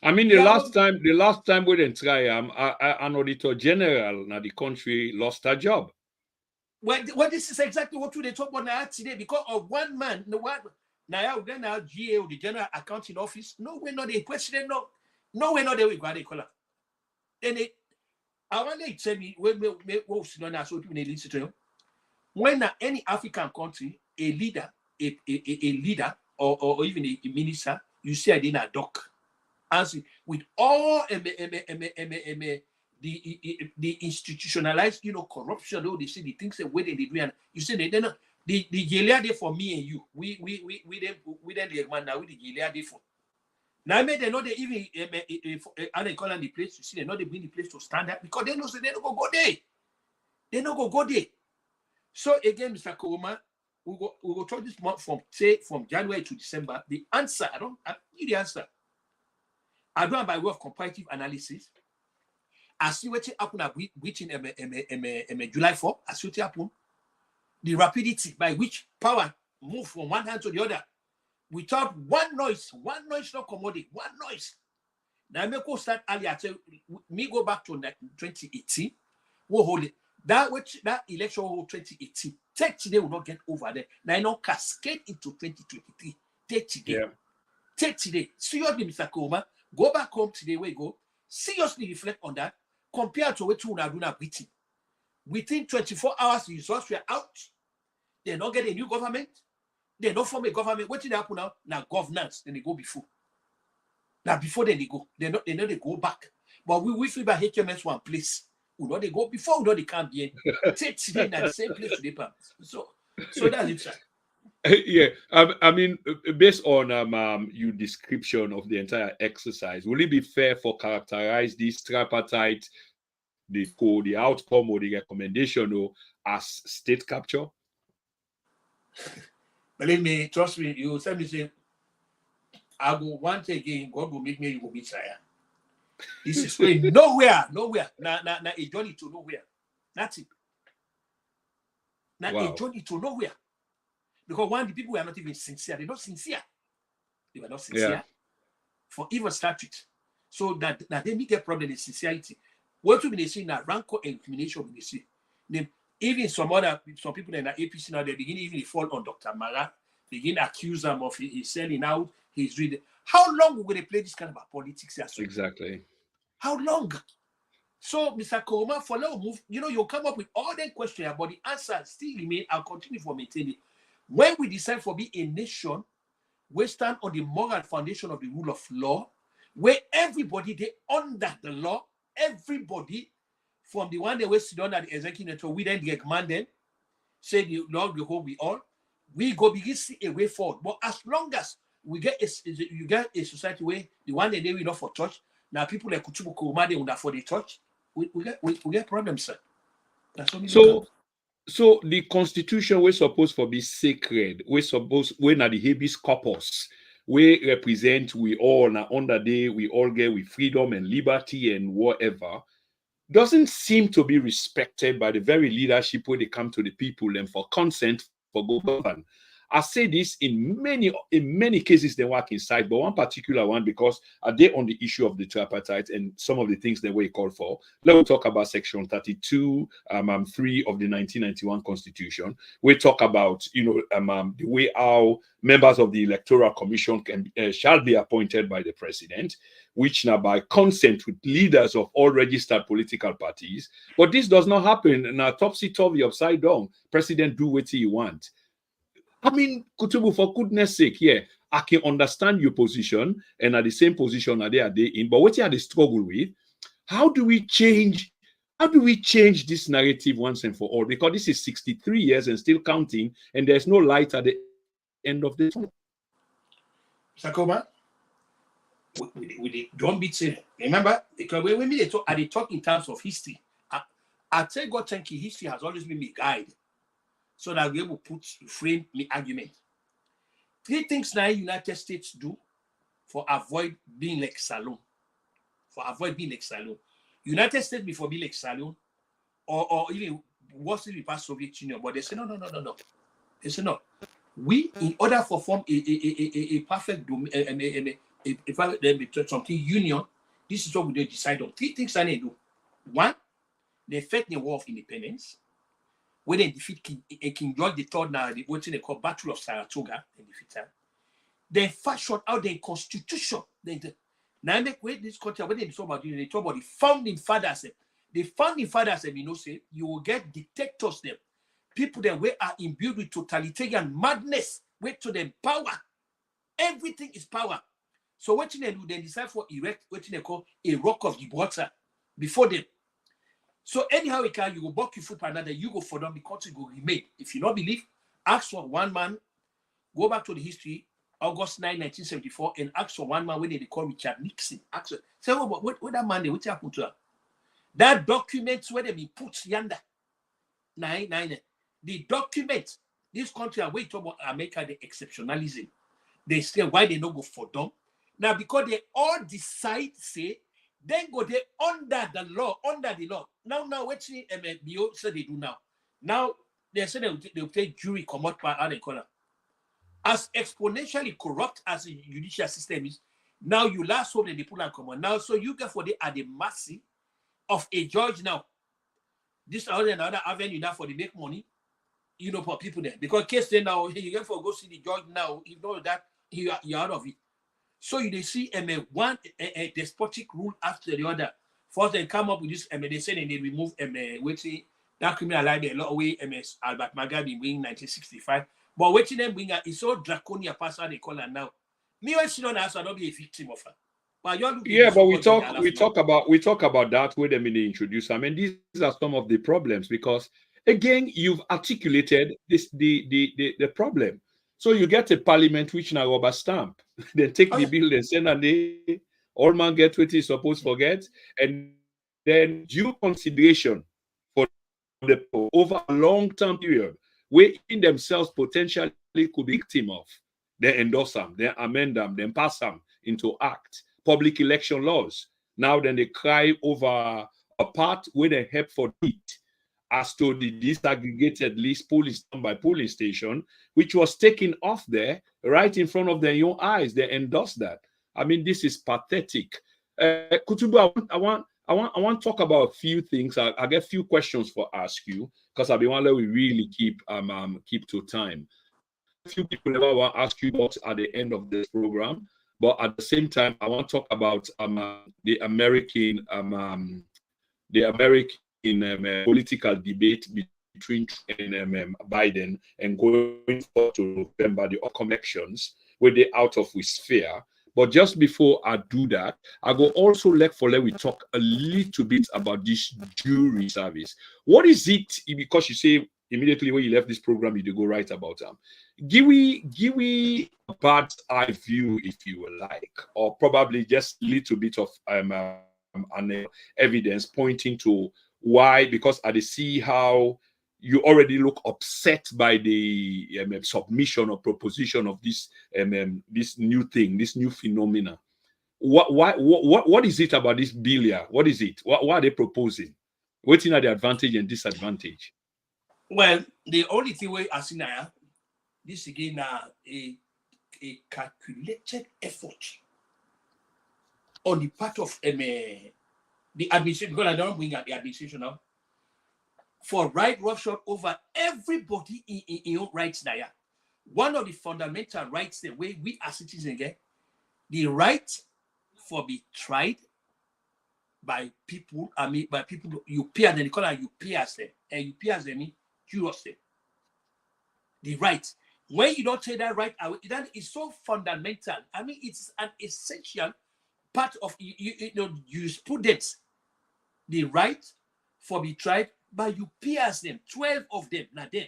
I mean, the last time we didn't try, an auditor general now the country lost her job. Well, this is exactly what they talk about now today because of one man. Now GA, the General Accounting Office. No, we're not the president. No, we're not there. We got a color. Then I want to tell me when any African country, a leader, a leader, or even a minister, you see I didn't a doc. Answer with all the institutionalized, corruption. Though they see the things that way they do, and you say they don't. The Gilead day for me and you. We then the man now with the Gilead day for. Now they know they even they call on the place to see they know they bring the place to stand up because they know so they don't go there. They don't go there. So again, Mr. Koroma, we go talk this month from January to December. The answer, I need the answer. I do by way of comparative analysis. I see what happened within July 4. I see what happened. The rapidity by which power moved from one hand to the other without one noise not commodity, one noise. Now I may go start earlier. Me go back to 2018. We'll hold it. That election 2018. Take today will not get over there. Now I know cascade into 2023. Take today. Yeah. Take today. Seriously, Mr. Koroma, go back home today. Where you go. Seriously reflect on that. Compared to what you are doing waiting. Within 24 hours, the results were out. They don't get a new government. They don't form a government. What did they happen now? Now governance. Then they go before. Now before then they go. They know they go back. But we feel by HMS one place. We know they go before. We know they can't be in. Take today in that same place today. So that's it, sir. Yeah, I mean, based on your description of the entire exercise, will it be fair for characterize this tripartite, the outcome or the recommendation as state capture? Believe me, trust me, you tell me say, I go once again, God will make me, you will be tired. This is going nowhere. Now a journey to nowhere. That's it. Now a journey to nowhere. Because one, the people were not even sincere. They're not sincere. They were not sincere for even statute. So that they meet their problem is sincerity. What we may see now, rancor and incrimination we may see. Even some people in the APC now, they begin even fall on Dr. Mara, begin accuse him of he's selling out, he's reading. How long will they play this kind of politics here? Exactly. How long? So, Mr. Koroma, for now, move, you'll come up with all the questions, but the answer still remain. I'll continue for maintaining. When we decide for be a nation, we stand on the moral foundation of the rule of law, where everybody they under the law, everybody from the one that was sit under the executive, we then the command them, say the Lord will hold we all. We go begin see a way forward. But as long as we get you get a society where the one that they will not for church, now people like Kutubu Koroma they will not for the church, we get problems, sir. That's what So the constitution we're supposed to be sacred. We're supposed when are the habeas corpus. We represent we all now under day we all get with freedom and liberty and whatever. Doesn't seem to be respected by the very leadership where they come to the people and for consent for government. I say this in many cases they work inside, but one particular one because they on the issue of the tripartite and some of the things that we call for. Let's talk about section 32, 3 of the 1991 Constitution. We talk about the way how members of the Electoral Commission shall be appointed by the president, which now by consent with leaders of all registered political parties. But this does not happen. Now topsy-turvy, upside down. President do what he want. I mean, Kutubu, for goodness sake, yeah, I can understand your position and at the same position are they in, but what you are they struggle with? How do we change this narrative once and for all? Because this is 63 years and still counting, and there's no light at the end of the tunnel. Sakoma, we don't beat it. Remember, because when they talk in terms of history, I tell God, thank you, history has always been my guide. So that we will frame the argument. 3 things now United States do for avoid being like Salon. United States before being like Salon, or even worse if we pass Soviet Union, but they say no. They say no. We, in order for form a perfect something union, this is what we decide on. 3 things I need to do. 1, they fight the war of independence. When they defeat King George III now, what they call Battle of Saratoga, they defeat him. They fashion out the constitution. Now make way this country, when they talk about the founding fathers. The founding fathers, say you will get dictators them, people that are imbued with totalitarian madness, wait to them power. Everything is power. So what they do, they decide for erect what they call a rock of Gibraltar before them. So anyhow you go buck your foot by another, you go for them, the country will remain. If you don't believe, ask for one man, go back to the history, August 9, 1974, and ask for one man when they call Richard Nixon. Ask for, say, what that man, what happened to her? That document where they be put yonder. The document, this country are waiting about America, the exceptionalism. They say why they don't go for them. Now, because they all decide, say, then go there under the law. Now, what BO said they do now. Now, they say they'll take jury come out by how they call it. As exponentially corrupt as the judicial system is, now you last hope that they put on common. Now, so you get for the at the mercy of a judge now. This or another avenue now for the make money, for people there. Because case they now, you get for go see the judge now, you know that you're out of it. So you see one despotic rule after the other. First they come up with this, they say they remove that criminal libel a lot away Albert Mugabe bring 1965. But waiting them bring is so draconian pass how they call her now. Me when she don't answer, I don't be a victim of her. But we talk about that where they introduce. I mean, these are some of the problems because again, you've articulated this the problem. So you get a parliament which now rubber stamp. They take the bill and send and they all man get what he's supposed to forget, and then due consideration for the over a long-term period, where in themselves potentially could be victim of, they endorse them, they amend them, then pass them into act. Public election laws. Now then they cry over a part where they help for it. As to the disaggregated list polling by polling station, which was taken off there right in front of their own eyes. They endorsed that. I mean, this is pathetic. Kutubu, I want to talk about a few things. I get a few questions for ask you because I've been wondering we really keep to time. A few people never want to ask you about at the end of this program, but at the same time, I want to talk about the American political debate between Trump and Biden, and going forward to November, the upcoming elections, where they out of his sphere. But just before I do that, I go also let we talk a little bit about this jury service. What is it? Because you say immediately when you left this program, you go right about them. Give me a bird's eye view, if you will like, or probably just a little bit of evidence pointing to why. Because I see how you already look upset by the submission or proposition of this this new thing, this new phenomena. What is it about this bill here? What is it? What are they proposing? What's in the advantage and disadvantage? Well, the only thing we are seeing now, this again a calculated effort on the part of the administration, because I don't bring out the administration now, for right roughshod over everybody in your rights now. One of the fundamental rights, the way we as citizens get, the right for be tried by people, by people you pay, and they call it you pay as them, and you pay as them mean curious them. The right. When you don't take that right away, that is so fundamental. It's an essential part of you know jurisprudence. The right for be tried by you peers them, 12 of them, not there.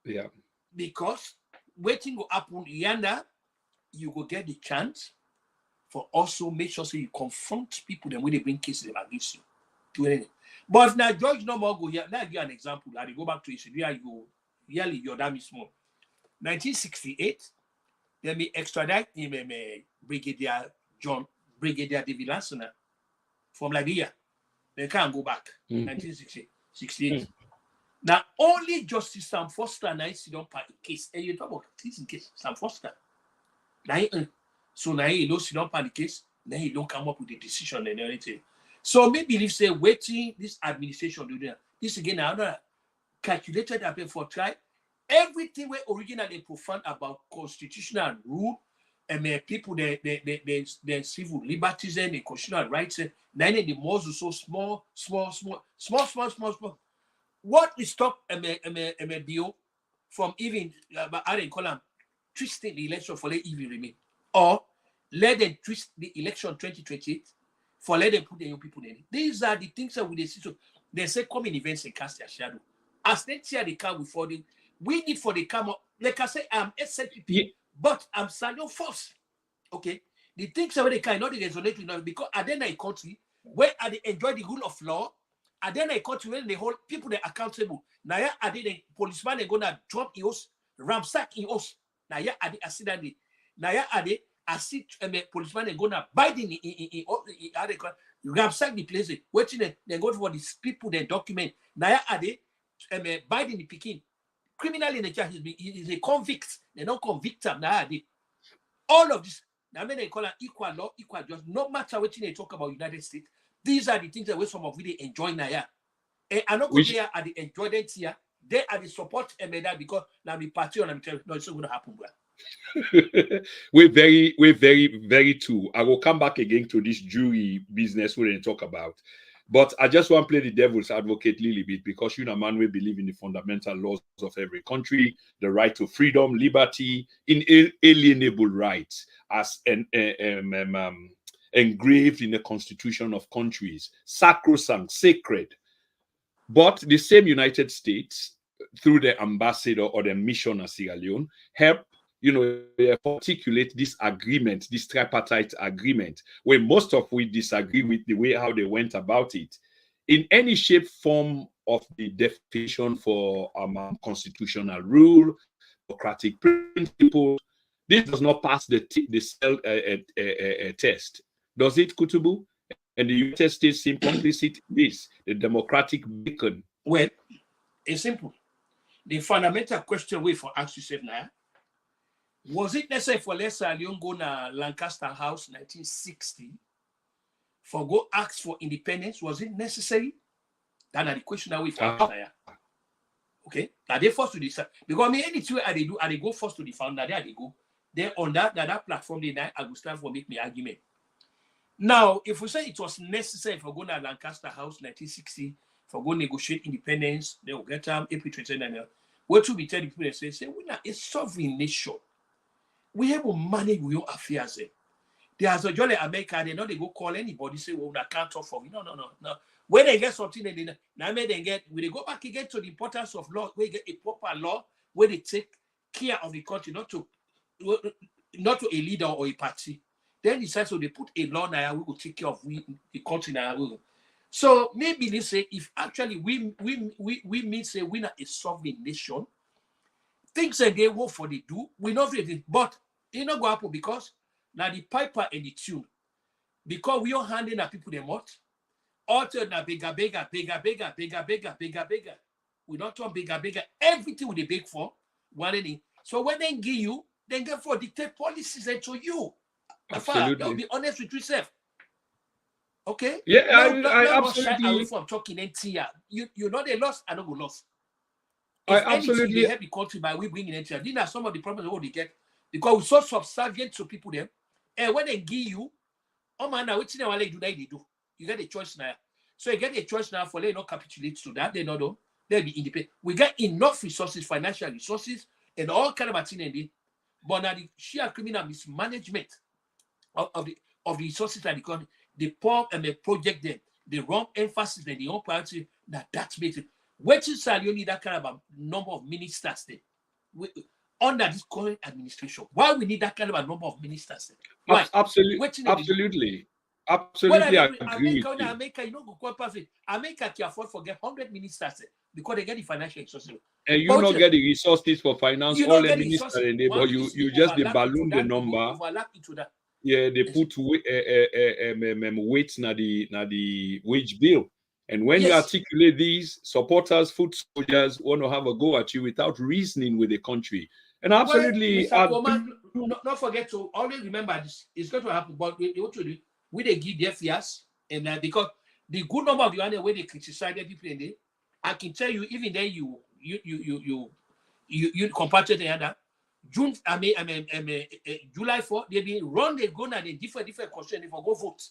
Yeah. Because waiting will happen yonder, you will get the chance for also make sure so you confront people then when they bring cases against you. But if now George no more go here, now give you an example. I go back to it. You yearly your damn small. 1968, they may extradite him, Brigadier David Lansana from Liberia. They can't go back. 1968. Now, only Justice Sam Foster and I sit up a case. And you talk about this in case, Sam Foster. So now he don't sit up on the case, then he don't come up with a decision and everything. So maybe if say waiting this administration do that. This again another calculated appeal for try everything we originally profound about constitutional rule and people their civil liberties and the constitutional rights. Now the most so small. What is stop MLBO from even I didn't call them twisting the election for let even remain, or let them twist the election 2028 for let them put the young people in. These are the things that we see. So they say come in events and cast their shadow. As next year they come with them, we need for the come up. Like I say, I'm SCP, but I'm standing force. Okay, the things that they cannot resonate with us because at the end of the country where they enjoy the rule of law. And then I country when the whole people they accountable. Now yeah, I did the policeman they gonna drop EOS, ramsack EOS. Now yeah, I did accident. Now yeah, I see policeman they gonna bite in ramsack the place. Waiting they go for these people they document. Now yeah, I did bite in the Peking. Criminal in the charge is a convict. They don't convict him. Now I did all of this. Now when they call it equal law, equal just no matter what they talk about United States. These are the things that we some of we enjoy now. And I'm not going there at the enjoyment here. They are the support that because now the party on them no, it's not going to happen. we're very true. I will come back again to this jury business we didn't talk about. But I just want to play the devil's advocate a little bit because you know, man, we believe in the fundamental laws of every country, the right to freedom, liberty, inalienable rights as engraved in the constitution of countries, sacrosanct, sacred. But the same United States, through the ambassador or the mission of Sierra Leone, help, you know, articulate this agreement, this tripartite agreement, where most of we disagree with the way how they went about it. In any shape, form of the definition for constitutional rule, democratic principle, this does not pass the test. Does it, Kutubu? And the United States seem complicit in this, the democratic beacon. Well, it's simple. The fundamental question we for ask yourself now, was it necessary for Lesser Leon go to Lancaster House 1960 for go ask for independence, was it necessary? That's the question that we found. Okay, now they forced to decide because I mean anything they go first to the founder, there they go. Then on that platform, I will stand for make me argument. Now, if we say it was necessary for going to Lancaster House 1960 for go negotiate independence, they will get April 29. What to be tell the people and say we're not a sovereign nation. We have to manage our affairs. There's a jolly America, they know they go call anybody, say, well, I can't talk for me. No. When they get something, when they go back again to the importance of law, we get a proper law where they take care of the country, not to a leader or a party. Then decide so they put a law now, we will take care of the country now. So maybe they say if actually we mean say we're not a sovereign nation, things again what for they do, we not really, but it not go happen because now the piper and the tune, because we are handing our people the mouth. Also, na bigger. We don't talk bigger. Everything we beg for, one. So when they give you, then get for dictate policies to you. Absolutely. I'll be honest with yourself. Okay? Yeah, I absolutely. away from talking NTR. You know they lost, I don't go lost. I absolutely they help the country by we bringing NTR. These are some of the problems they get because we're so subservient to people them. And when they give you, oh man, now what's in they do. You get a choice now. So you get a choice now for they not capitulate to that. They know they'll be independent. We get enough resources, financial resources, and all kind of things. But now the sheer criminal mismanagement of the resources that they pour and they project them, the wrong emphasis and the wrong priority, that makes it. Which is you need that kind of a number of ministers there under this current administration. Why we need that kind of a number of ministers there? Why? Absolutely. Absolutely, I agree with you. America, you know, go quite perfect. America can afford to get 100 ministers because they get the financial resources. And you don't get the resources for finance, all the ministers, but you just the balloon the number. Yeah, they put weights na the wage bill. And when you articulate these, supporters, foot soldiers want to have a go at you without reasoning with the country. And absolutely, not forget to always remember this. It's going to happen, but what to do? We they give their fears, and because the good number of the other way they criticize the people in there, I can tell you, even then you compare to the other. July 4, they be run, they go now, they different questions, they for go vote.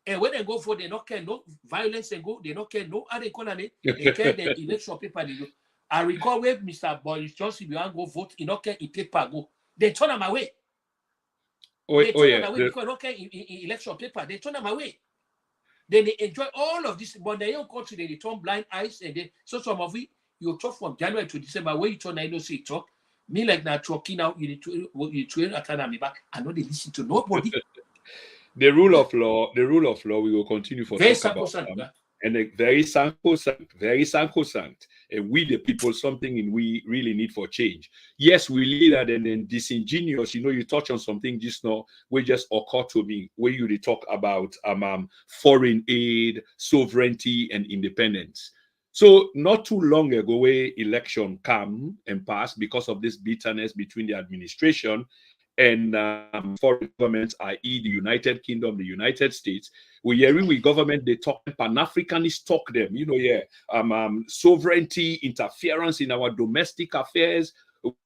And when they go vote, they not care no violence, they not care no other economy, they care the election paper they do. I recall where Mr. Boris Johnson, you want to go vote, he not care in paper go. They turn them away. They turn them away because they don't care in election paper. They turn them away. Then they enjoy all of this, but they don't country, they turn blind eyes, and they so some of it you talk from January to December. Where you turn, I know say talk. Me like now talking now, you train at me back. I know they listen to nobody. The rule of law, we will continue for very talk about and very sacrosanct. And we the people, something we really need for change. Yes, we lead that and then disingenuous. You know, you touch on something just now, we just occur to me where you talk about foreign aid, sovereignty, and independence. So not too long ago, where election come and pass because of this bitterness between the administration and foreign governments, i.e. the United Kingdom, the United States, we hearing with government, they talk Pan-Africanists talk them, you know, sovereignty, interference in our domestic affairs,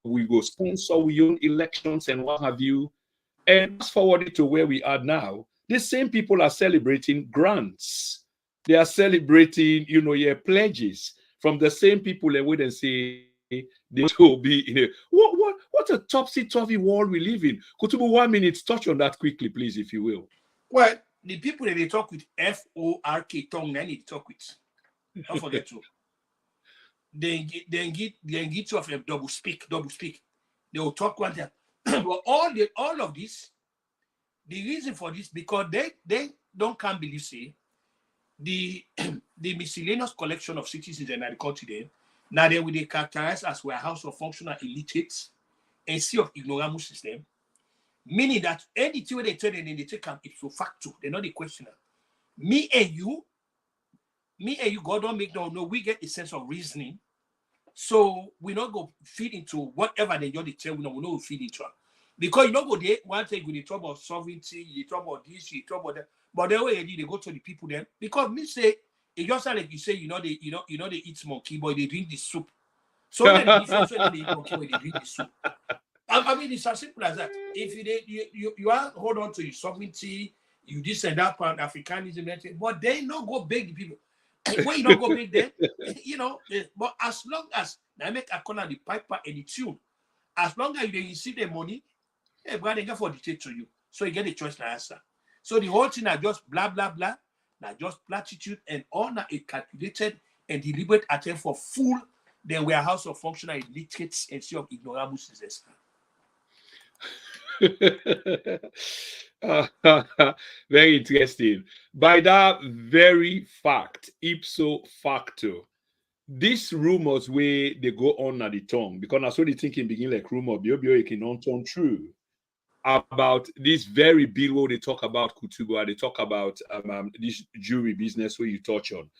we go sponsor we own elections and what have you. And fast forward it to where we are now, the same people are celebrating grants. They are celebrating, you know, pledges from the same people and wait and say they will be in a what a topsy-turvy world we live in. Kutubu, 1 minute, touch on that quickly, please, if you will. Well, the people that they talk with FORK tongue, they need to talk with. Don't forget to. They get you of them double speak. They will talk one time. But all of this, the reason for this, because they can't believe, say, the miscellaneous collection of citizens in the country there, now they will be characterized as warehouse of functional illiterates and sea of ignoramus system, meaning that anything they tell them, they take them ipso facto. They're not the questioner. Me and you, God don't make no, we get a sense of reasoning. So we not go feed into whatever they tell, we not feed into it. Because you don't go there, one thing with the trouble of sovereignty, you talk about this, you talk about that. But the way they go to the people then, because me say it just like you say, they eat monkey, but they drink the soup. So then the difference when they eat monkey, when they drink the soup. I mean, it's as simple as that. If you are hold on to your sovereignty, you this and that part Africanism, but they not go beg the people. When you don't go beg them, but as long as I make a corner the piper and the tune, as long as you receive the money, everybody get for dictate to you. So you get a choice to answer. So the whole thing are just blah blah blah, now just platitude and all now a calculated and deliberate attempt for full the warehouse of functional illiterates and see of ignoramuses. Very interesting. By that very fact, ipso facto, these rumors where they go on at the tongue, because that's what the thinking begin like rumor, it can not turn true about this very bill where they talk about Kutubu, they talk about this jury business where you touch on.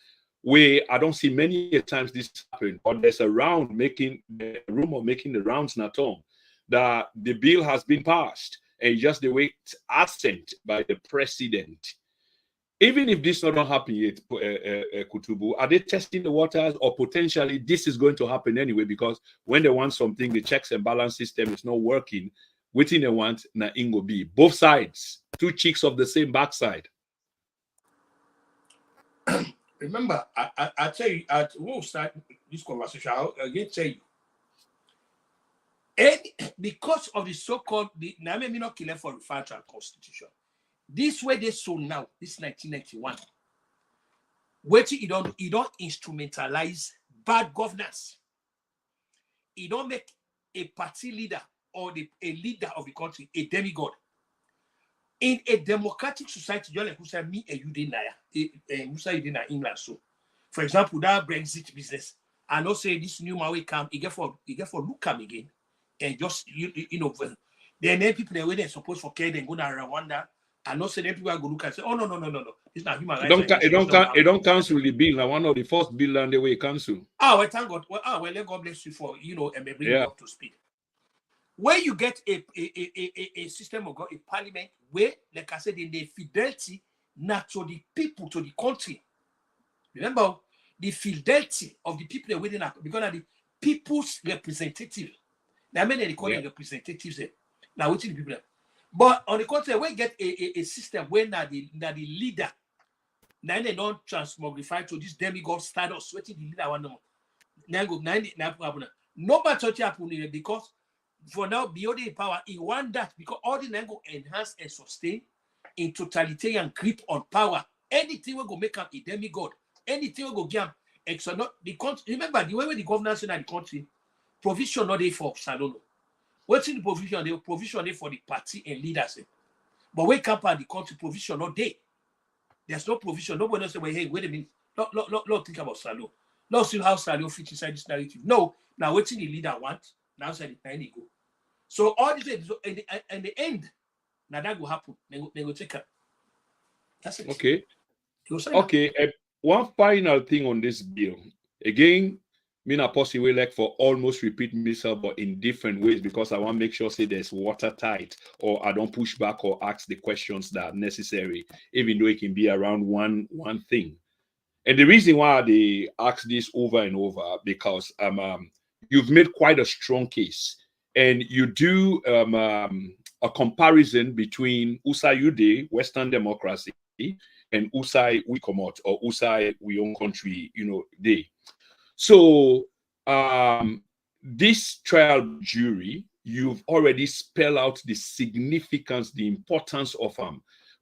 Where I don't see many times this happen, but there's a round making the rumor making the rounds in a tongue that the bill has been passed and just the way it's assent by the president. Even if this not happen yet, Kutubu, are they testing the waters or potentially this is going to happen anyway? Because when they want something, the checks and balance system is not working. Waiting they want na ingo be both sides, two cheeks of the same backside. Remember, I tell you, we'll start this conversation. I'll again tell you. And because of the so-called, now me not kill for refer to our constitution. This way they so now, this 1991. Waiting, you don't instrumentalize bad governance. You don't make a party leader or a leader of the country a demigod. In a democratic society, just like who said me and you did in England. So, for example, that Brexit business, I know say this new Maui come, you get for look come again, and just then people they were they supposed for care, then go to Rwanda. I know say then people are going to look and say, oh no, it's not human rights. It don't cancel the bill. Now one of the first bill and the way cancel. Oh, well, thank God. Well, let God bless you for and bring you up to speed. Where you get a system of God, a parliament, where, like I said, in the fidelity, not to the people, to the country. Remember, the fidelity of the people within because of the people's representative. Now, many they call it representatives. Now, which the people. But on the contrary, we get a system where now the leader, now they don't transmogrify to this demigod status. What the leader want to nobody touch happen because. For now, beyond the power, he want that because all the go enhance and sustain in totalitarian grip on power. Anything will go make up a demigod. Anything will go give extra. Not the country. Remember the way the governance in the country, provision not there for Salono. What's in the provision? The provision there for the party and leaders. But wake up at the country, provision not there. There's no provision. Nobody knows. Hey, wait a minute. Not think about Salo. Not see how Salo fits inside this narrative. No. Now what's in the leader want? Now say the time go. So all this is in the end, now that will happen. They will take it. That's it. Okay. One final thing on this bill. Again, me not possibly like for almost repeat myself, but in different ways because I want to make sure say there's watertight or I don't push back or ask the questions that are necessary, even though it can be around one thing. And the reason why they ask this over and over because you've made quite a strong case, and you do a comparison between Usai Western democracy and Usai we come out or Usai we own country, day. So this trial jury, you've already spelled out the significance, the importance of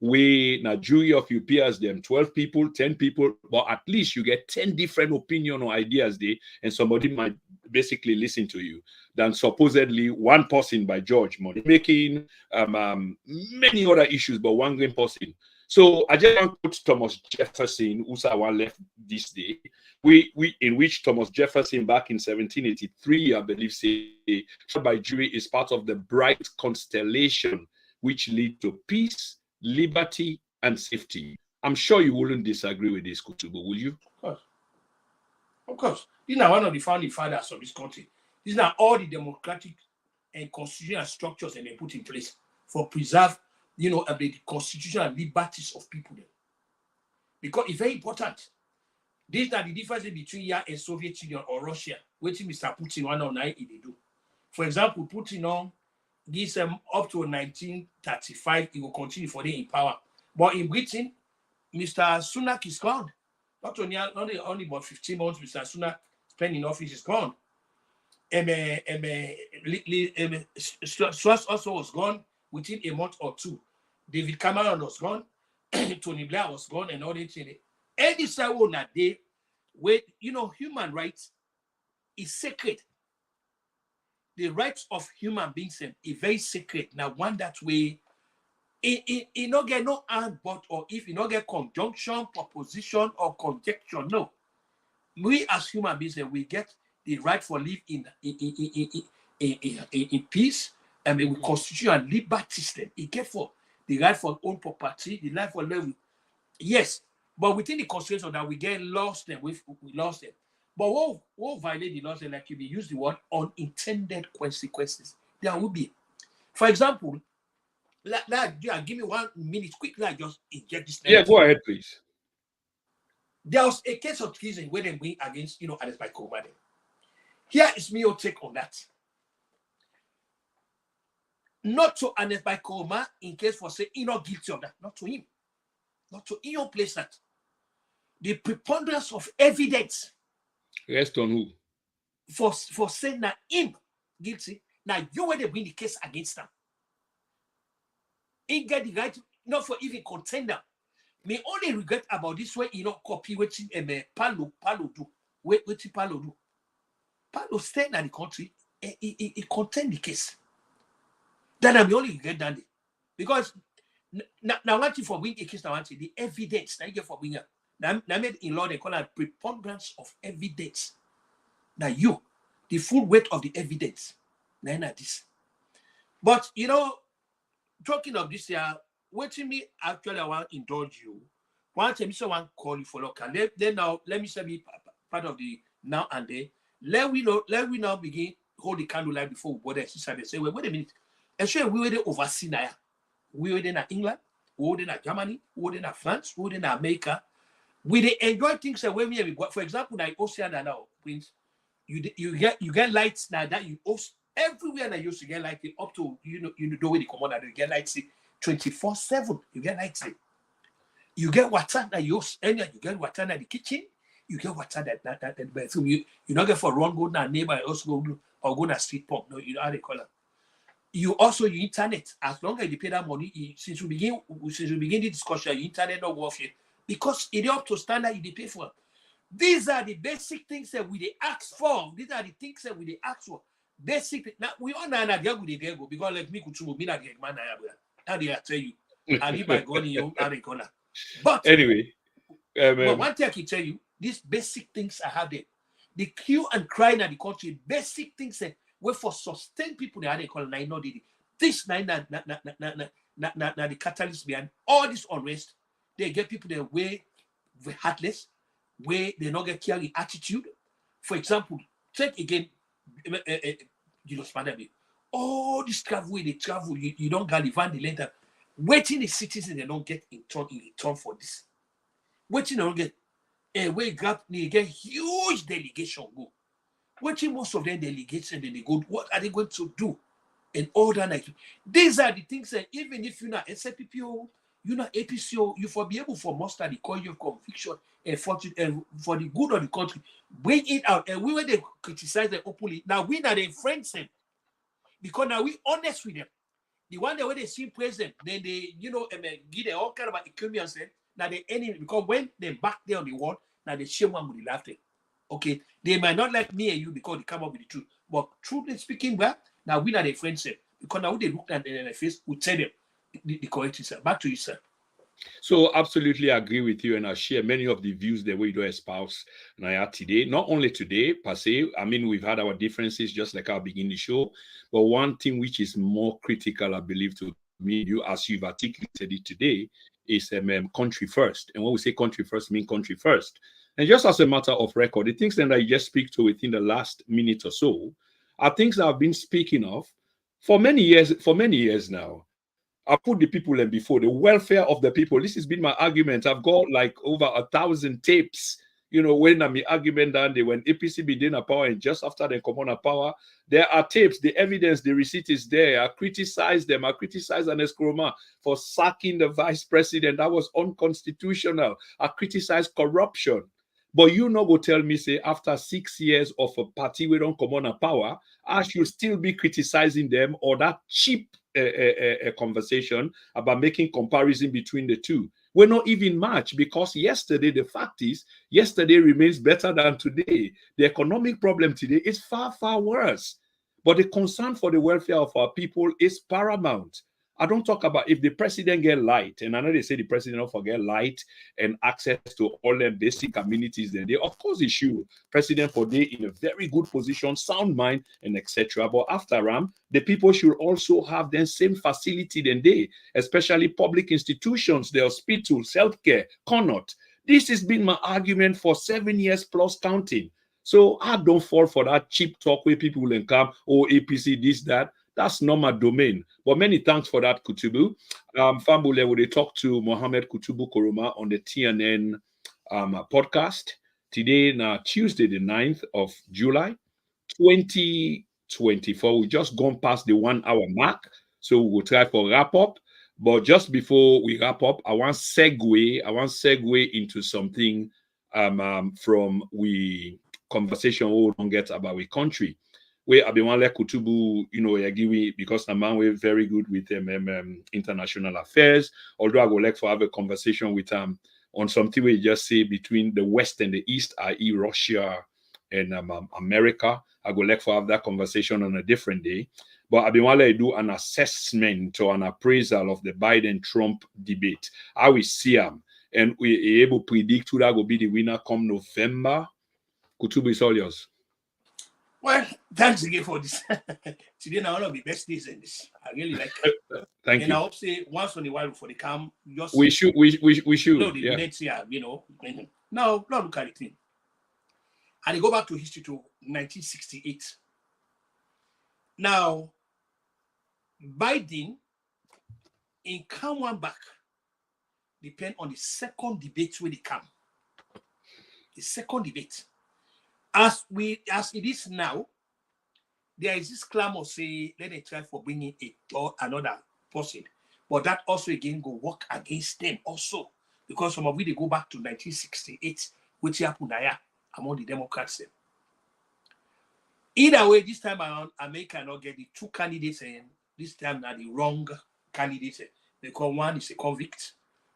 where a jury of your peers, them 12 people, 10 people, but at least you get 10 different opinion or ideas there, and somebody might basically listen to you than supposedly one person by George money making many other issues, but one great person. So I just want to put Thomas Jefferson, Usawa left this day, in which Thomas Jefferson back in 1783, I believe, say trial by jury is part of the bright constellation which lead to peace, liberty, and safety. I'm sure you wouldn't disagree with this, Kutubu, will you? Of course. These are one of the founding fathers of this country. These are all the democratic and constitutional structures that they put in place for preserve the constitutional liberties of people there. Because it's very important. These are the differences between here and Soviet Union or Russia, which Mr. Putin one on nine they do. For example, Putin on this up to 1935, he will continue for them in power. But in Britain, Mr. Sunak is gone. Not only about 15 months, Mr. Sunak spent in office is gone. Strauss also was gone within a month or two. David Cameron was gone. Tony Blair was gone, and all that. Any side on that day, where human rights is sacred. The rights of human beings is very sacred. Now, one that way, it not get no and but, or if you not get conjunction, proposition, or conjecture. No, we as human beings, we get the right for live in peace, and we constitute a liberty system. It get for the right for own property, the right for level. Yes, but within the constraints of that, we get lost them. We lost them. But what violate the laws, like we use the word unintended consequences. There will be. For example, give me 1 minute quickly. I just inject this. Yeah, go ahead, please. There was a case of treason where they went against, Ernest Koroma. Here is me your take on that. Not to Ernest Koroma in case for say he's not guilty of that. Not to him. Not to in your place that. The preponderance of evidence. Rest on who? For saying that him guilty. Now you were they win the case against them. He get the right not for even contender. Me only regret about this way, copy what Palo do. What Palo do. Palo stayed in the country, he contend the case. Then I'm the only regret that day. Because now one thing for win a case, now the evidence that you get for winner. Now made in law they call it preponderance of evidence. Now the full weight of the evidence. Now this. But talking of this here, what to me actually I want to indulge you. One time someone call you for local. Then now let me say be part of the now and then. Let we now begin hold the candlelight before we bother sister. They say, wait a minute. And sure we were there overseas now. We were there in England, we were there in Germany, we were there in France, we were there in America. We they enjoy things that when we for example, like Oceania now, Prince, you get lights now that you host everywhere that you used to get lights up to the way the commander you get lights 24/7. You get lights. You get water that you use, and you get water in the kitchen. You get water that the bathroom. You not get for run go down neighbor also go or go to street pump. No, you know how they call it. You also your internet. As long as you pay that money, since we begin the discussion, your internet not worth it because it up to standard you pay for. These are the basic things that we ask for. These are the things that we ask for. Basic. Now we all know that they go because like me Kutubu, me not the man how they tell you. I live by God in your corner. But anyway, but one thing I can tell you, these basic things I have there. The hue and cry in the country, basic things that were for sustain people they call it. Not this the catalyst behind all this unrest. They get people that way heartless, where they not get carry attitude. For example, take again, all this travel they travel, you don't gallivant the length. Waiting the citizens they don't get in return for this. Waiting they don't get where they get huge delegation go. Waiting most of them delegates and then they go, what are they going to do? And all that night. These are the things that even if you're not SPPO, you're not APCO, you for be able for muster the call of conviction and for the good of the country, bring it out. And we were they criticize them openly. Now we are their friends them. Because now we honest with them. The one that when they see president, then they, give them all kind of equipment and now they enemy because when they back there on the wall, now they share one with the laughter. Okay, they might not like me and you because they come up with the truth. But truthfully speaking, well, now we are their friends, sir. Because now when they look at them in their face, we tell them the correct thing, sir. Back to you, sir. So absolutely agree with you, and I share many of the views that we do espouse Naya today. Not only today per se. I mean, we've had our differences just like I'll begin the show. But one thing which is more critical, I believe, to me, you as you've articulated it today, is country first. And when we say country first, mean country first. And just as a matter of record, the things that I just speak to within the last minute or so are things that I've been speaking of for many years now. I put the people in before the welfare of the people. This has been my argument. I've got like over 1,000 tapes. You know, when I'm argument down there, when APC be in a power and just after they come on a power, there are tapes, the evidence, the receipt is there. I criticize them. I criticize Ernest Koroma for sacking the vice president. That was unconstitutional. I criticize corruption. But you no go tell me, say, after 6 years of a party we don't come on a power, I should still be criticizing them, or that cheap conversation about making comparison between the two. We're not even match, because yesterday, the fact is, yesterday remains better than today. The economic problem today is far, far worse. But the concern for the welfare of our people is paramount. I don't talk about if the president get light, and I know they say the president don't forget light and access to all the basic amenities. Then they, of course, he should. President for day in a very good position, sound mind, and etc. But after the people should also have the same facility than they, especially public institutions, the hospitals, healthcare, cannot. This has been my argument for 7 years plus counting. So I don't fall for that cheap talk where people will come, oh, APC, this, that. That's not my domain. But many thanks for that, Kutubu. Fambule, will they talk to Mohammed Kutubu Koroma on the TNN podcast today, now Tuesday, the 9th of July, 2024. We just gone past the 1 hour mark, so we'll try for wrap up. But just before we wrap up, I want segue into something from we conversation we don't get about we country. Where I've been one like Kutubu, you know, because the man we're very good with international affairs. Although I would like to have a conversation with on something we just say between the West and the East, i.e. Russia and America. I would like to have that conversation on a different day. But I've been want to do an assessment or an appraisal of the Biden-Trump debate. How we see them, and we're able to predict who that will be the winner come November. Kutubu, is all yours. Well, thanks again for this. Today now one of the best days in this. I really like it. Thank you. And I hope say once in a while before they come, just we should. No, the next year, you know. Now look at the thing. And they go back to history to 1968. Now, Biden in come one back depend on the second debate where they come. The second debate. As it is now, there is this clamor say, let them try for bringing another person. But that also again go work against them also. Because some of it, they go back to 1968, which happened there among the Democrats. Either way, this time around, America not get the two candidates, and this time now the wrong candidates. Because one is a convict,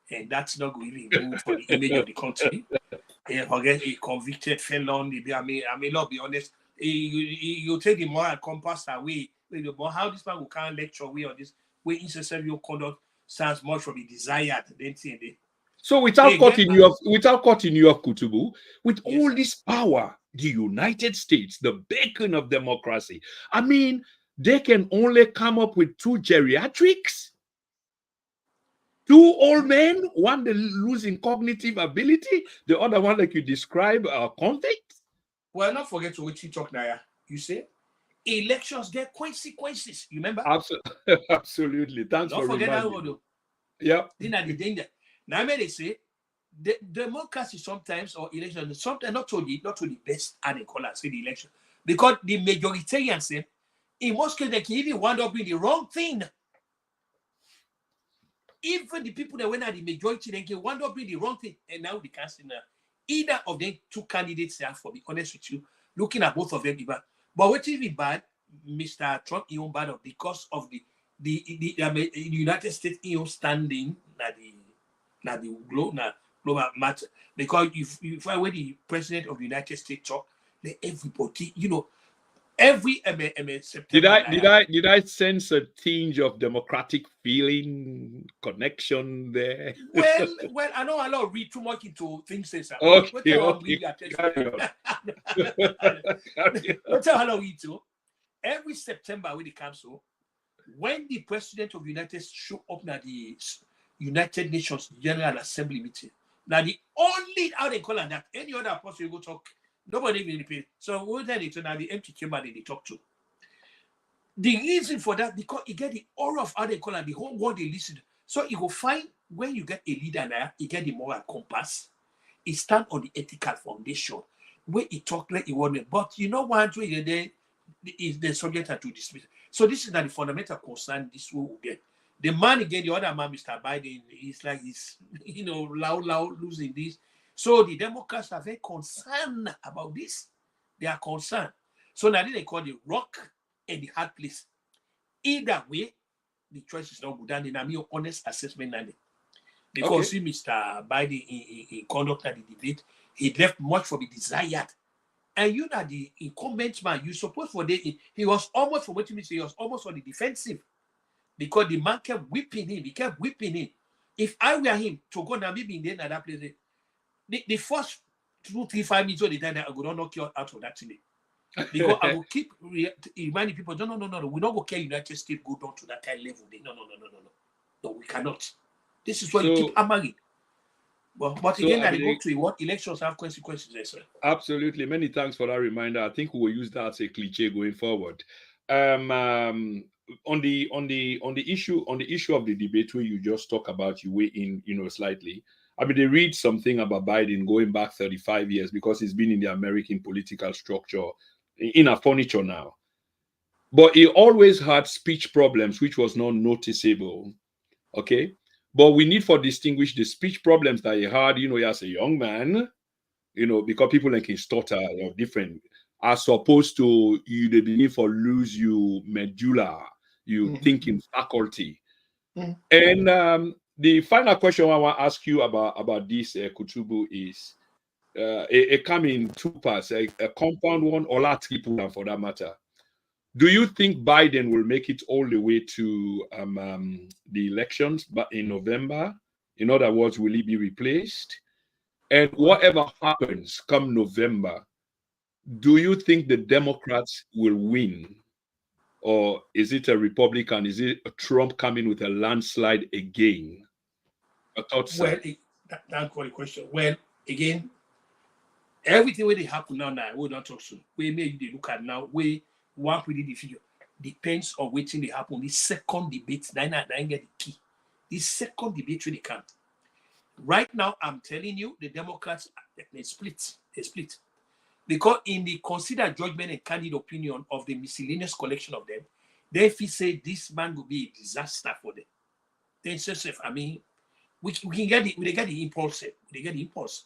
and that's not really good for the image of the country. And forget a convicted felon. I may not be honest. You take the moral compass away. But how this man will can't lecture away on this way insensitive conduct sounds much from the desired. So without cutting you off, Kutubu, with all this power, the United States, the beacon of democracy, I mean, they can only come up with two geriatrics. Two old men, one losing cognitive ability, the other one, like you describe, convict. Well, not forget to what you talk now. You say elections get consequences. You remember? Absolutely. Thanks for reminding me. Yeah. Then at the danger. Now, they say the democracy sometimes or election sometimes not to the best and they call say the election because the majoritarians say in most cases they can even wind up with the wrong thing. Even the people that went at the majority, they can wind up with the wrong thing. And now they can't see now. Either of them two candidates there, for be honest with you, looking at both of them, bad. But what is bad, Mr. Trump, even bad because of the United States standing na the global matter. Because if I were the president of the United States talk, let everybody, you know, every September. Did I sense a tinge of democratic feeling connection there? Well, I know I don't read too much into things. Okay. Every September when it comes to when the president of the United States show up at the United Nations General Assembly meeting. Now the only how they call it that any other person you go talk. Nobody will pay. So we'll tell it to now the empty chamber they talk to. The reason for that, because you get the aura of how they call it, the whole world they listen. So you will find when you get a leader now, you get the moral compass. It stand on the ethical foundation where it talk like it want. But you know what? Is the subject to dismiss. So this is not the fundamental concern this will get. The man again, the other man, Mr. Biden, he's like he's loud losing this. So the Democrats are very concerned about this. They are concerned. So now they call the rock and the hard place. Either way, the choice is not good. And I mean, honest assessment. Because see, Mr. Biden in conducted the debate, he left much for the desired. And you know the incumbent man, you suppose for the he was almost for what you mean, he was almost on the defensive. Because the man kept whipping him, he kept whipping him. If I were him to go now, maybe in the other place, the first 2-3-5 minutes of the time, I would not knock you out of that today. Because I will keep reminding people, no, we're not going to care United States go down to that kind of level. No, we cannot. This is why you keep hammering. But again, I go to what elections have consequences there, sir. Absolutely. Many thanks for that reminder. I think we will use that as a cliche going forward. On the issue of the debate where you just talk about, you weigh in, slightly. I mean, they read something about Biden going back 35 years because he's been in the American political structure in a furniture now. But he always had speech problems, which was not noticeable. Okay. But we need to distinguish the speech problems that he had, as a young man, because people like his stutter are different, as opposed to they begin for lose you medulla, thinking faculty. And the final question I want to ask you about this, Kutubu, is it come in two parts, a compound one or a triple one for that matter. Do you think Biden will make it all the way to the elections in November? In other words, will he be replaced? And whatever happens come November, do you think the Democrats will win? Or is it a Republican? Is it a Trump coming with a landslide again? I thought so. Well, that's a question. Well, again, everything where they happen now, we'll not talk soon. We may look at now, what we did the figure depends on waiting they happen. This second debate, then get the key. This second debate really can. Right now, I'm telling you, the Democrats they split. Because in the considered judgment and candid opinion of the miscellaneous collection of them, they say this man will be a disaster for them. Then I mean, we can get it, they get the impulse.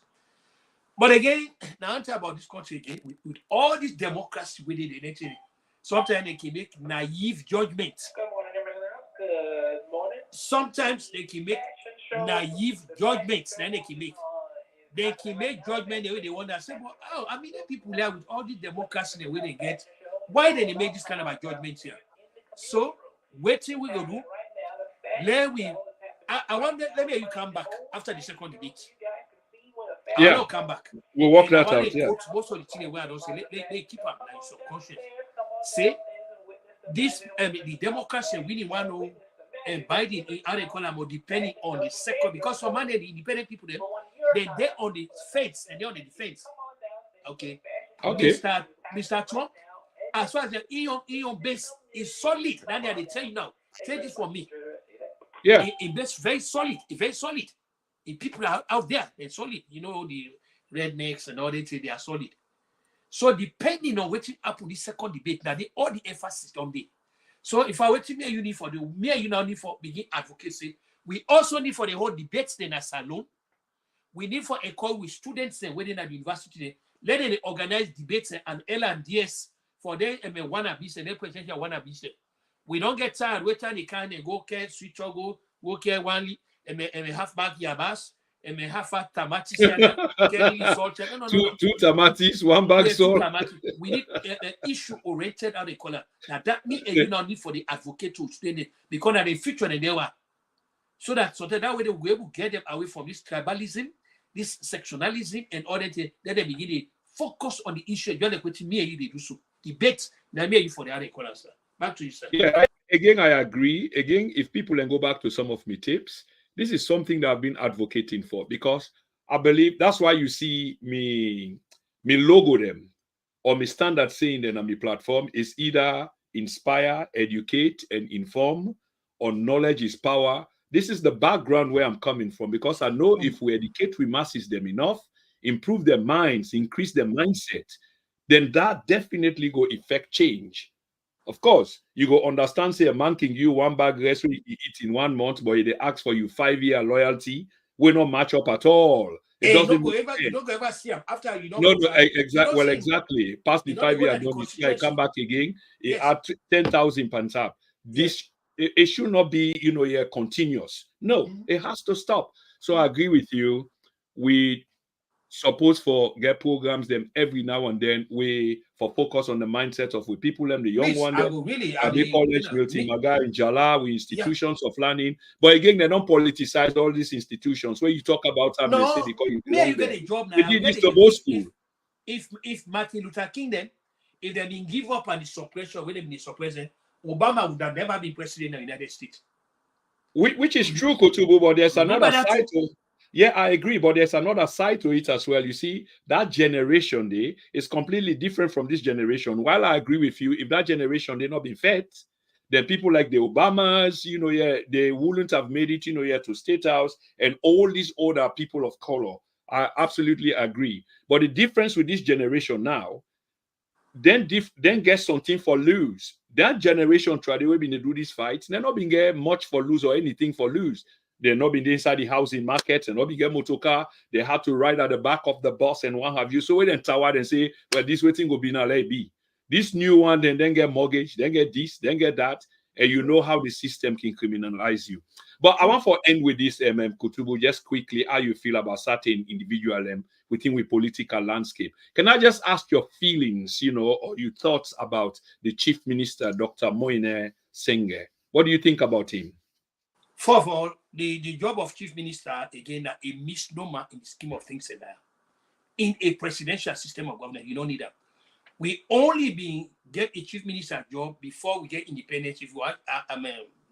But again, now I'm talking about this country again, with all this democracy within the nation. Sometimes they can make naive judgments. Good morning. Sometimes they can make naive judgments. Then they can make judgment the way they want to say, well, I mean, the people there with all this democracy the way they get, why did they make this kind of a judgment here? So, wait till we go do. Let me you come back after the second debate. Yeah, I'll come back. We'll work that out. Yeah. Most of the things where I don't say they keep up like subconscious. Say this the Democrats winning one and Biden how they call them depending on the second because some man the independent people they're on the fence and they're on the defense. Okay. Mr. Trump, as far as the EON base is solid, then they tell you now. Take this from me. Yeah. In base very solid, very solid. If people are out there, they're solid. The rednecks and all that, they are solid. So depending on what happen this second debate, now all the emphasis on there. So if I were to me, you need for now need for begin advocacy. We also need for the whole debates then as salon. We need for a call with students and within at the university. Let them organize debates and L&DS for them and wannabes and potential wannabes. We don't get tired. Wait till they can and go care, switch or go care one and half back yabas. And half a tamatis, two tamatis, one bag salt. We need issue-oriented how they call it. Now that means you now need for the advocate to explain it because they feature and they were so that that way they will be able to get them away from this tribalism, this sectionalism, and all that. Then they begin to focus on the issue. You're like what me and you they do so debate. Now me and you for the other call answer. Back to you, sir. Yeah, I agree. Again, if people then go back to some of my tips. This is something that I've been advocating for because I believe that's why you see me logo them or me standard saying them on my platform is either inspire, educate, and inform. On knowledge is power. This is the background where I'm coming from, because I know if we educate, we masses them enough, improve their minds, increase their mindset, then that definitely go affect change. Of course, you go understand, say a man can give you one bag rest when you eat in 1 month, but they ask for you 5-year loyalty, will not match up at all. It Hey, doesn't make you sense. don't go ever see him after you don't No, go no, for you exactly. don't Well, see him. exactly. Past the You know, they 5 go years, to the done, you see, I come constituency. back again. It Yes. add 10,000 pants up. This it should not be, yeah, continuous. No, it has to stop. So I agree with you. We suppose for get programs them every now and then. We for focus on the mindset of we people and the young Please, one. I Them. will really, They college, Milton Maga in Jala, with institutions of learning. But again, they don't politicize all these institutions. When you talk about them, they say because you me and belong you get there. a job They now. did this to both school. If Martin Luther King then, if they didn't give up on the suppression, when they been suppressing, Obama would have never been president of the United States. Which is true, Kutubu, but there's Remember another that side to it. Yeah, I agree, but there's another side to it as well. You see, that generation day is completely different from this generation. While I agree with you, if that generation they not been fed, then people like the Obamas, yeah, they wouldn't have made it, yeah, to State House, and all these other people of color. I absolutely agree. But the difference with this generation now, then get something for lose. That generation try the way been do these fights, they're not being get much for lose or anything for lose. They're not been inside the housing market and not been get motor car. They have to ride at the back of the bus and what have you. So when they tower and say, well, this waiting will be now let it be. This new one, then get mortgage, then get this, then get that, and you know how the system can criminalize you. But I want to end with this, Kutubu, just quickly, how you feel about certain individual within the political landscape. Can I just ask your feelings, or your thoughts about the Chief Minister, Dr. Moine Senge? What do you think about him? First of all, the job of Chief Minister, again, a misnomer in the scheme of things. In a presidential system of government, you don't need that. We only get a Chief Minister job before we get independence. If you want,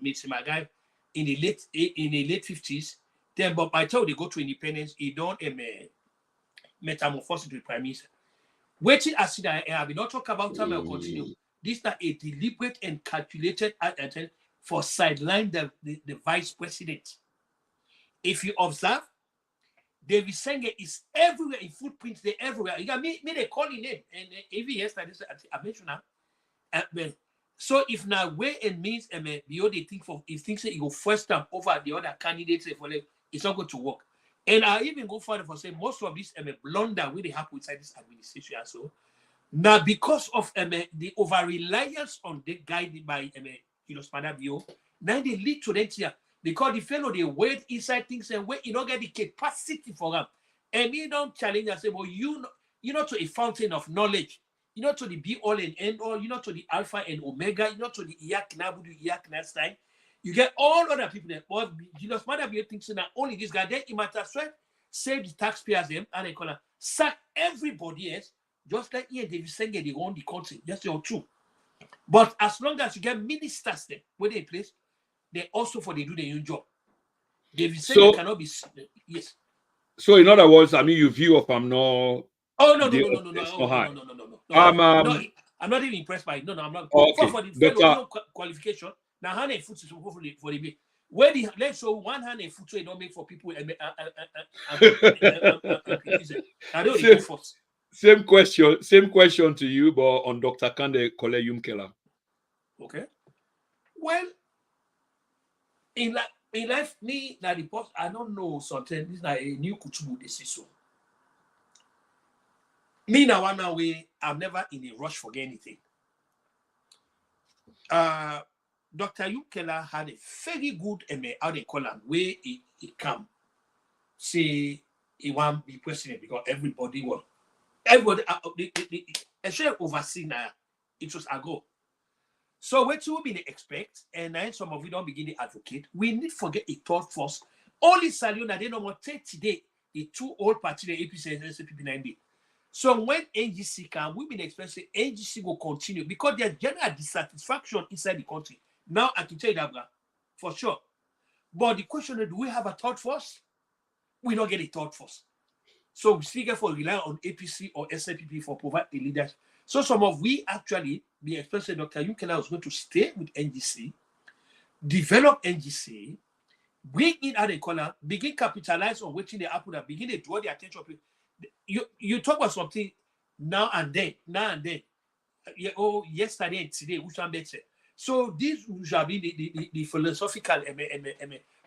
Mr. Magai, in the late 50s, then but by the time they go to independence, he don't metamorphose into the prime minister. Waiting as I have not talk about time I'll continue. This is a deliberate and calculated attempt for sideline the vice president. If you observe, David Senge is everywhere in footprints, they're everywhere. You got me they call him name, and even yesterday I mentioned now. So if now way and means the other think for if things say you go first time over the other candidates for them, it's not going to work. And I even go further for saying most of this blunder really happen inside this administration. So now because of the over reliance on the guided by Spanabio, now they lead to that here because the fellow they wait inside things and wait you don't get the capacity for them. And you don't challenge and say, well, you know to a fountain of knowledge, to the be all and end all, to the alpha and omega, to the Iyak Nabudu, Iyak Nastai. You get all other people that well, Julius Madabio thinks that only this guy, then he might as well save the taxpayers them and they call sack everybody else, just like here David Senge they own the country. That's your true. But as long as you get ministers there where they place, they also for they do their own job. David Senge cannot be yes. So in other words, I mean you view of I'm not. Oh no. I'm not even impressed by it. No, I'm not. Okay. For the fellow qualification. Now, hand and foot is for the where the let's show one hand and foot so it don't make for people and I don't go first. Same question to you, but on Dr. Kande Koleyum Kela. Okay. Well, in life, me now the post, I don't know something. This is like a new Kutubu decision. Me now one way, I'm never in a rush for anything. Dr. Yukela had a very good how they call him, where he come say he want to be president because everybody actually oversee now. It was ago. So what you mean expect, and then some of you don't begin to advocate. We need to forget a thought first. Only Salion that they don't want to take today the two old parties, the APC and SPP9B. So when NGC come, we've been expecting NGC will continue because there's general dissatisfaction inside the country. Now I can tell you that for sure. But the question is, do we have a thought first? We don't get a thought first. So we still get for rely on APC or SPP for provide the leaders. So some of we actually, the especially Dr. Yukela was going to stay with NGC, develop NGC, bring in other color, begin capitalize on what they happen and begin to draw the attention of people. You talk about something now and then. Yesterday and today, which one better? So this shall be the philosophical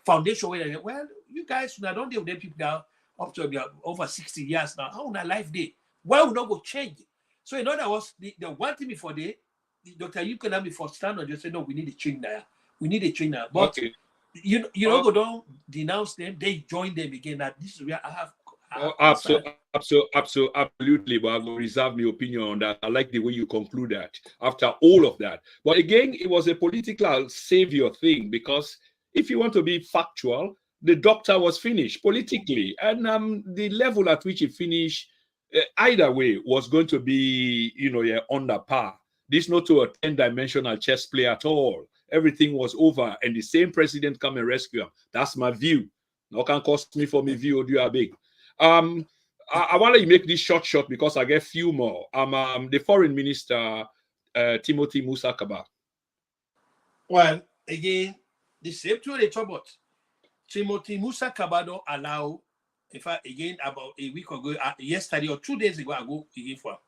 foundation where, well, you guys now don't deal with them people now up to over 60 years now. How on a life day? Why would not go change? So in other words, the one thing before the Dr. Yukela before stand on just say, no, we need a change now. We need a change now. But Okay. you don't go down, denounce them, they join them again. That this is where I have absolutely, but I will reserve my opinion on that. I like the way you conclude that after all of that. But again, it was a political savior thing, because if you want to be factual, the doctor was finished politically, and the level at which he finished, either way, was going to be, under par. This not to a 10-dimensional chess play at all. Everything was over, and the same president come and rescue him. That's my view. No can cost me for my view, or do you big. I want to make this short because I get few more. The foreign minister, Timothy Musa Kaba. Well, again, the same thing they talk about. Timothy Musa Kaba don't allow, in fact, again, about a week ago, yesterday or 2 days ago, I go again for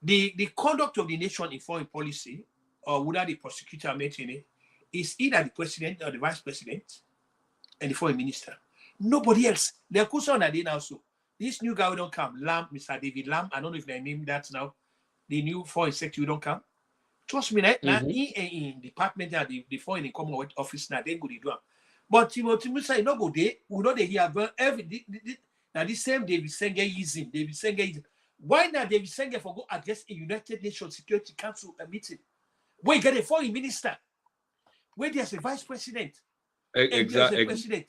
the conduct of the nation in foreign policy, or whether the prosecutor mentioned it, is either the president or the vice president and the foreign minister. Nobody else. They're on a day now. So this new guy who don't come, Lam, Mr. David Lam, I don't know if they name that now. The new foreign secretary don't come. Trust me, now in department and the foreign and Commonwealth office now they go to do it. But Timothy Musa no go there. We know they hear every now the same David Senge using David Senge. Why not David Senge for go address a United Nations Security Council meeting? Where you get a foreign minister, where there's a vice president, and there's a president.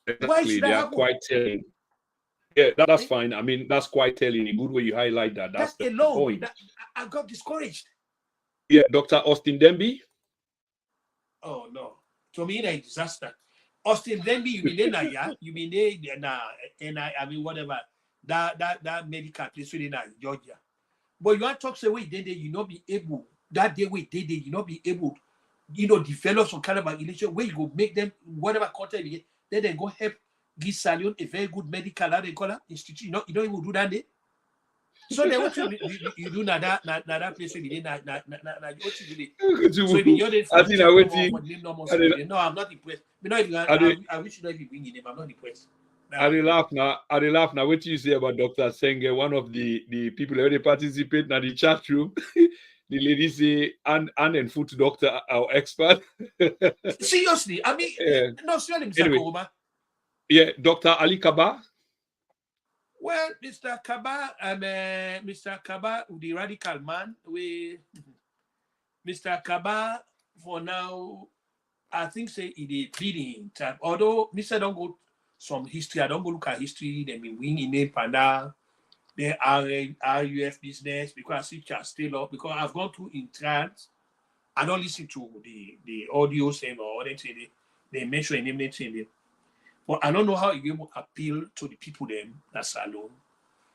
Exactly, they are quite telling. Yeah, that's fine. I mean, that's quite telling. A good way you highlight that. That's the point. I got discouraged. Yeah, Dr. Austin Demby. Oh no, to me, it's a disaster. Austin Demby, you mean there, yeah? You mean there, I mean whatever that medical place in Georgia. But you want to talk say wait, you not be able that day wait, you not be able, develop some kind of regulation where you go make them whatever content you get. Then they go help give Salion a very good medical institute. You don't even do that day. So then what you do now that place where you did what you do. So if you're there no, I'm not impressed. I wish you not even bring him. I'm not impressed. I laugh now. What you say about Dr. Senge, one of the people who participate in the chat room. The lady say, and foot doctor, our expert. Seriously, I mean, no, seriously, Mr. Anyway, Koroma. Yeah, Dr. Ali Kaba. Well, Mr. Kaba, Mr. Kaba, the radical man, Mr. Kaba, for now, I think say it is bleeding time. Although Mr. don't go some history, I don't go look at history, they mean wing in name Panda. The RUF business, because I see Charles Taylor, because I've gone through in trance. I don't listen to the audio saying or anything they mention anything. But I don't know how you will appeal to the people them that's alone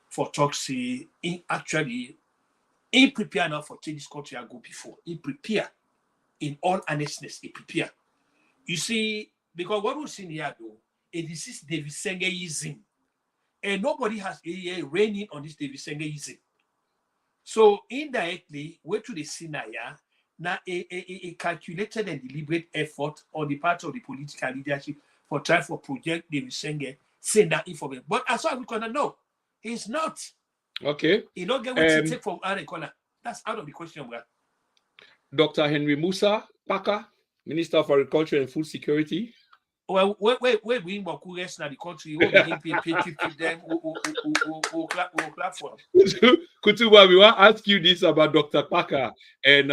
for talk say in prepare now for change this country I go before. In prepare in all honestness, in prepare. You see, because what we're seeing here though, this is David Sengeism. And nobody has a reigning on this David Sengeism. So indirectly, way to the scenario, now a calculated and deliberate effort on the part of the political leadership for trying to project David Senge, saying that information. But as far as we can know, he's not. Okay. He not get what he take from Aaron Corner. That's out of the question. Dr. Henry Musa Paka, Minister of Agriculture and Food Security. Well, wait, we want to rest in the country. We begin them. We'll clap for him. Kutubu, we want to ask you this about Dr. Paka, and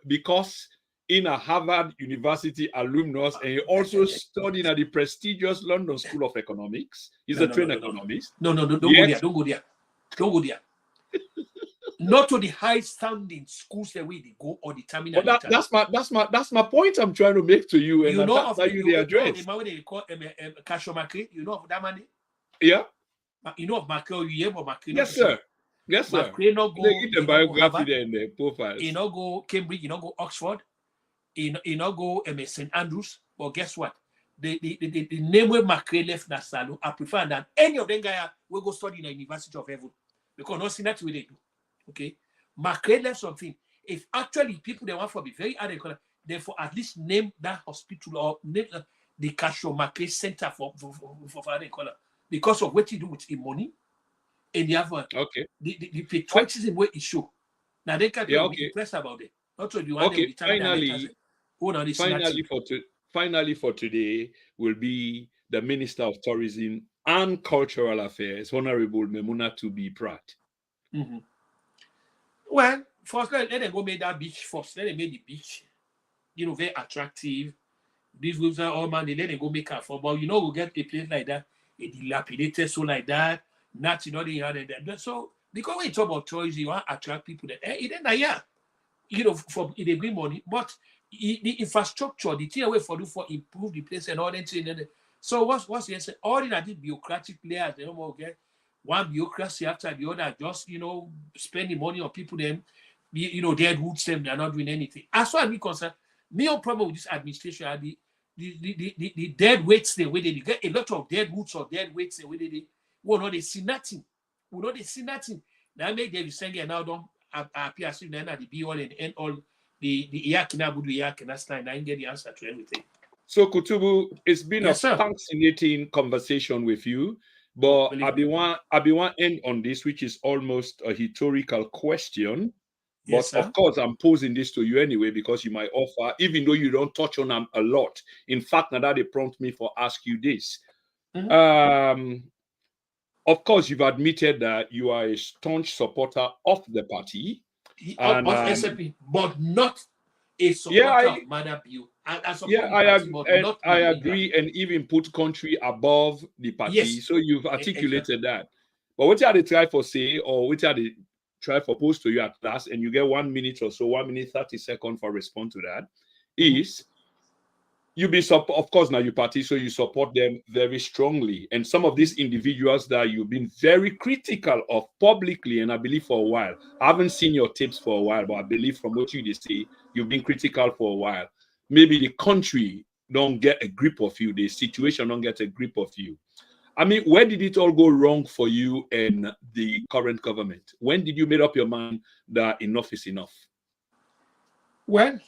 because in a Harvard University alumnus, and he also studied at the prestigious London School of Economics. He's a trained economist. No, don't go there. Not to the high standing schools that way they go or the terminal. That's my point I'm trying to make to you, and that's how you address. You know what they call Casho Macri? You know of that money? Yeah. You know of Macri, you hear about Macri? Yes, sir. Yes, sir. McRae no go. They give the He no go biography Harvard. there in the profiles. He no go Cambridge. He no go Oxford. He no go St. Andrews. But guess what? The name where McRae left Nassau, I prefer than any of them guys will go study in the University of Heaven. Because not see that's what they do. Okay? McRae left something. If actually people they want to be very adequate, therefore at least name that hospital or name the Casio McRae Center for adequate. Because of what you do with the money and the other Okay. the patriotism where it show. Now they can't be impressed about it. Not so you want Okay, finally for today will be the Minister of Tourism and Cultural Affairs, Honorable Memuna to be Pratt. Mm-hmm. Well, first let them go make that beach first. Let them make the beach, very attractive. These groups are all man, they let them go make it for. But we'll get a place like that, a dilapidated so like that, not that. So because when you talk about tourism, you want to attract people that for they bring money, but the infrastructure, the thing away for improve the place and all that thing. So what's the answer? All in these bureaucratic layers, they don't want to get one bureaucracy after the other, just spending money on people, them, dead roots them, they're not doing anything. As far as me concerned, me own problem with this administration are the dead weights they where they get a lot of dead roots or dead weights they where they will not they see nothing. Will not they see nothing. Now make them send and now don't appear as if they're not the be all and end all the Yakina Budu Yakina Stein. I get the answer to everything. So Kutubu, it's been a fascinating conversation with you. But I be one end on this, which is almost a rhetorical question. But of course, I'm posing this to you anyway, because you might offer, even though you don't touch on them a lot. In fact, now that they prompt me for ask you this. Mm-hmm. Of course, you've admitted that you are a staunch supporter of the party. Of SFP, but not a supporter of Madam Bill. I agree, and even put country above the party. Yes. So you've articulated that. But what are they try for say, or what are they try for post to you at last, and you get 1 minute or so, 1 minute 30 seconds for response to that, is you be of course now you party, so you support them very strongly. And some of these individuals that you've been very critical of publicly, and I believe for a while. I haven't seen your tips for a while, but I believe from what you say, you've been critical for a while. Maybe the country don't get a grip of you, the situation don't get a grip of you. I mean, where did it all go wrong for you and the current government? When did you make up your mind that enough is enough? Well,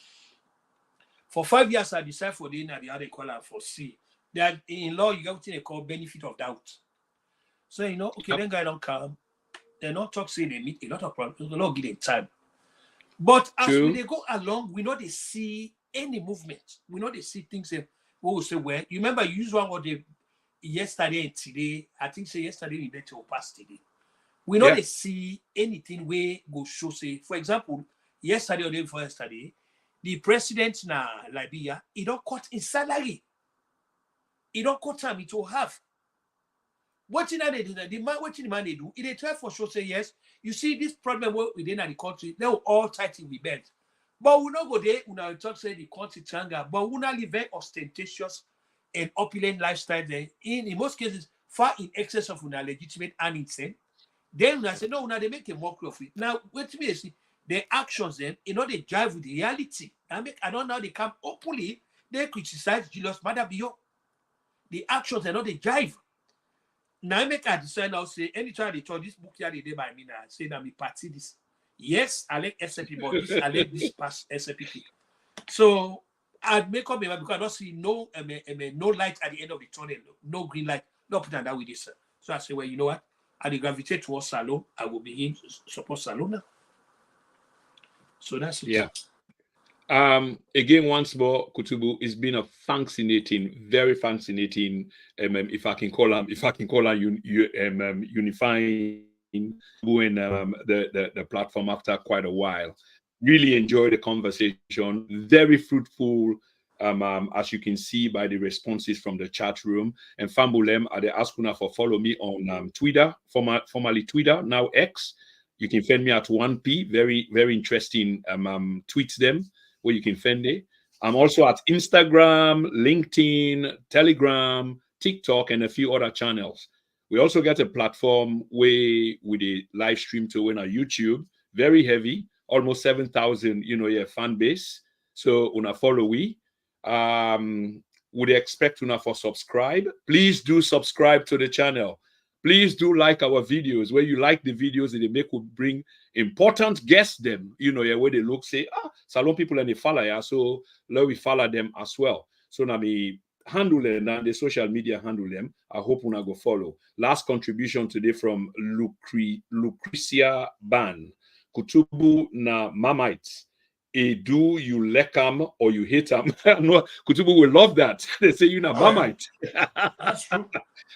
for 5 years, I decided for the other call for C. That in law, you get what they call benefit of doubt. So, then guy don't come. They not talk, say they meet a lot of problems. They not give them time. But as they go along, we know they see any movement. We know they see things. We will say, well, you remember you used one what they yesterday and today. I think say yesterday we bet or past today. We know they see anything where go show say, for example, yesterday or day before yesterday, the president na Liberia, he don't cut his salary. He don't cut time it will have. What in they do? The man they do, if they try for sure say yes, you see this problem within the country, they will all tighten the belt. But we not go there, we not talk say the country triangle, but we not live very ostentatious and opulent lifestyle there. In most cases, far in excess of una legitimate and insane. Then we say, no, now they make a mockery of it. Now, wait to me, see. Their actions then, they drive with the reality. I don't know they come openly, they criticize Julius Madabio. The actions they drive. Now I make a decide now say anytime they told this book here they did by me now, say that me party this. Yes, I like SFP, but this I like this past SFP. So I'd make up because I don't see no light at the end of the tunnel, no green light, no put that with this. So I say, well, you know what? I gravitate towards Salon, I will begin to support Salon now. So that's it. Yeah. Again, once more, Kutubu, it's been a fascinating, very fascinating. If I can call them unifying the platform after quite a while. Really enjoyed the conversation. Very fruitful. As you can see by the responses from the chat room. And Fambulem, they ask una for follow me on Twitter, formerly Twitter, now X. You can find me at 1P. Very, very interesting tweets them where you can find it. I'm also at Instagram, LinkedIn, Telegram, TikTok, and a few other channels. We also get a platform where with a live stream to win our YouTube, very heavy, almost 7,000, fan base. So una follow we. Would expect una for subscribe. Please do subscribe to the channel. Please do like our videos. Where you like the videos, they make we bring important guests them. Where they look, say, Salon people and they follow ya. So let we follow them as well. So now me handle them and the social media handle them. I hope una go follow. Last contribution today from Lucretia Ban. Kutubu na Mamite. Do you like them or you hate them? No, Kutubu will love that. They say you na Mamite. That's true.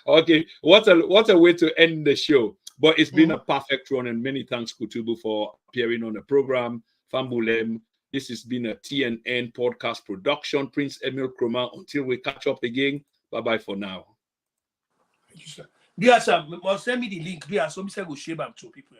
Okay, what a way to end the show. But it's been a perfect run, and many thanks, Kutubu, for appearing on the program. Fambulem. This has been a TNN podcast production. Prince Emil Koroma. Until we catch up again, bye-bye for now. Thank you, sir. Send me the link. Some people go share them to people.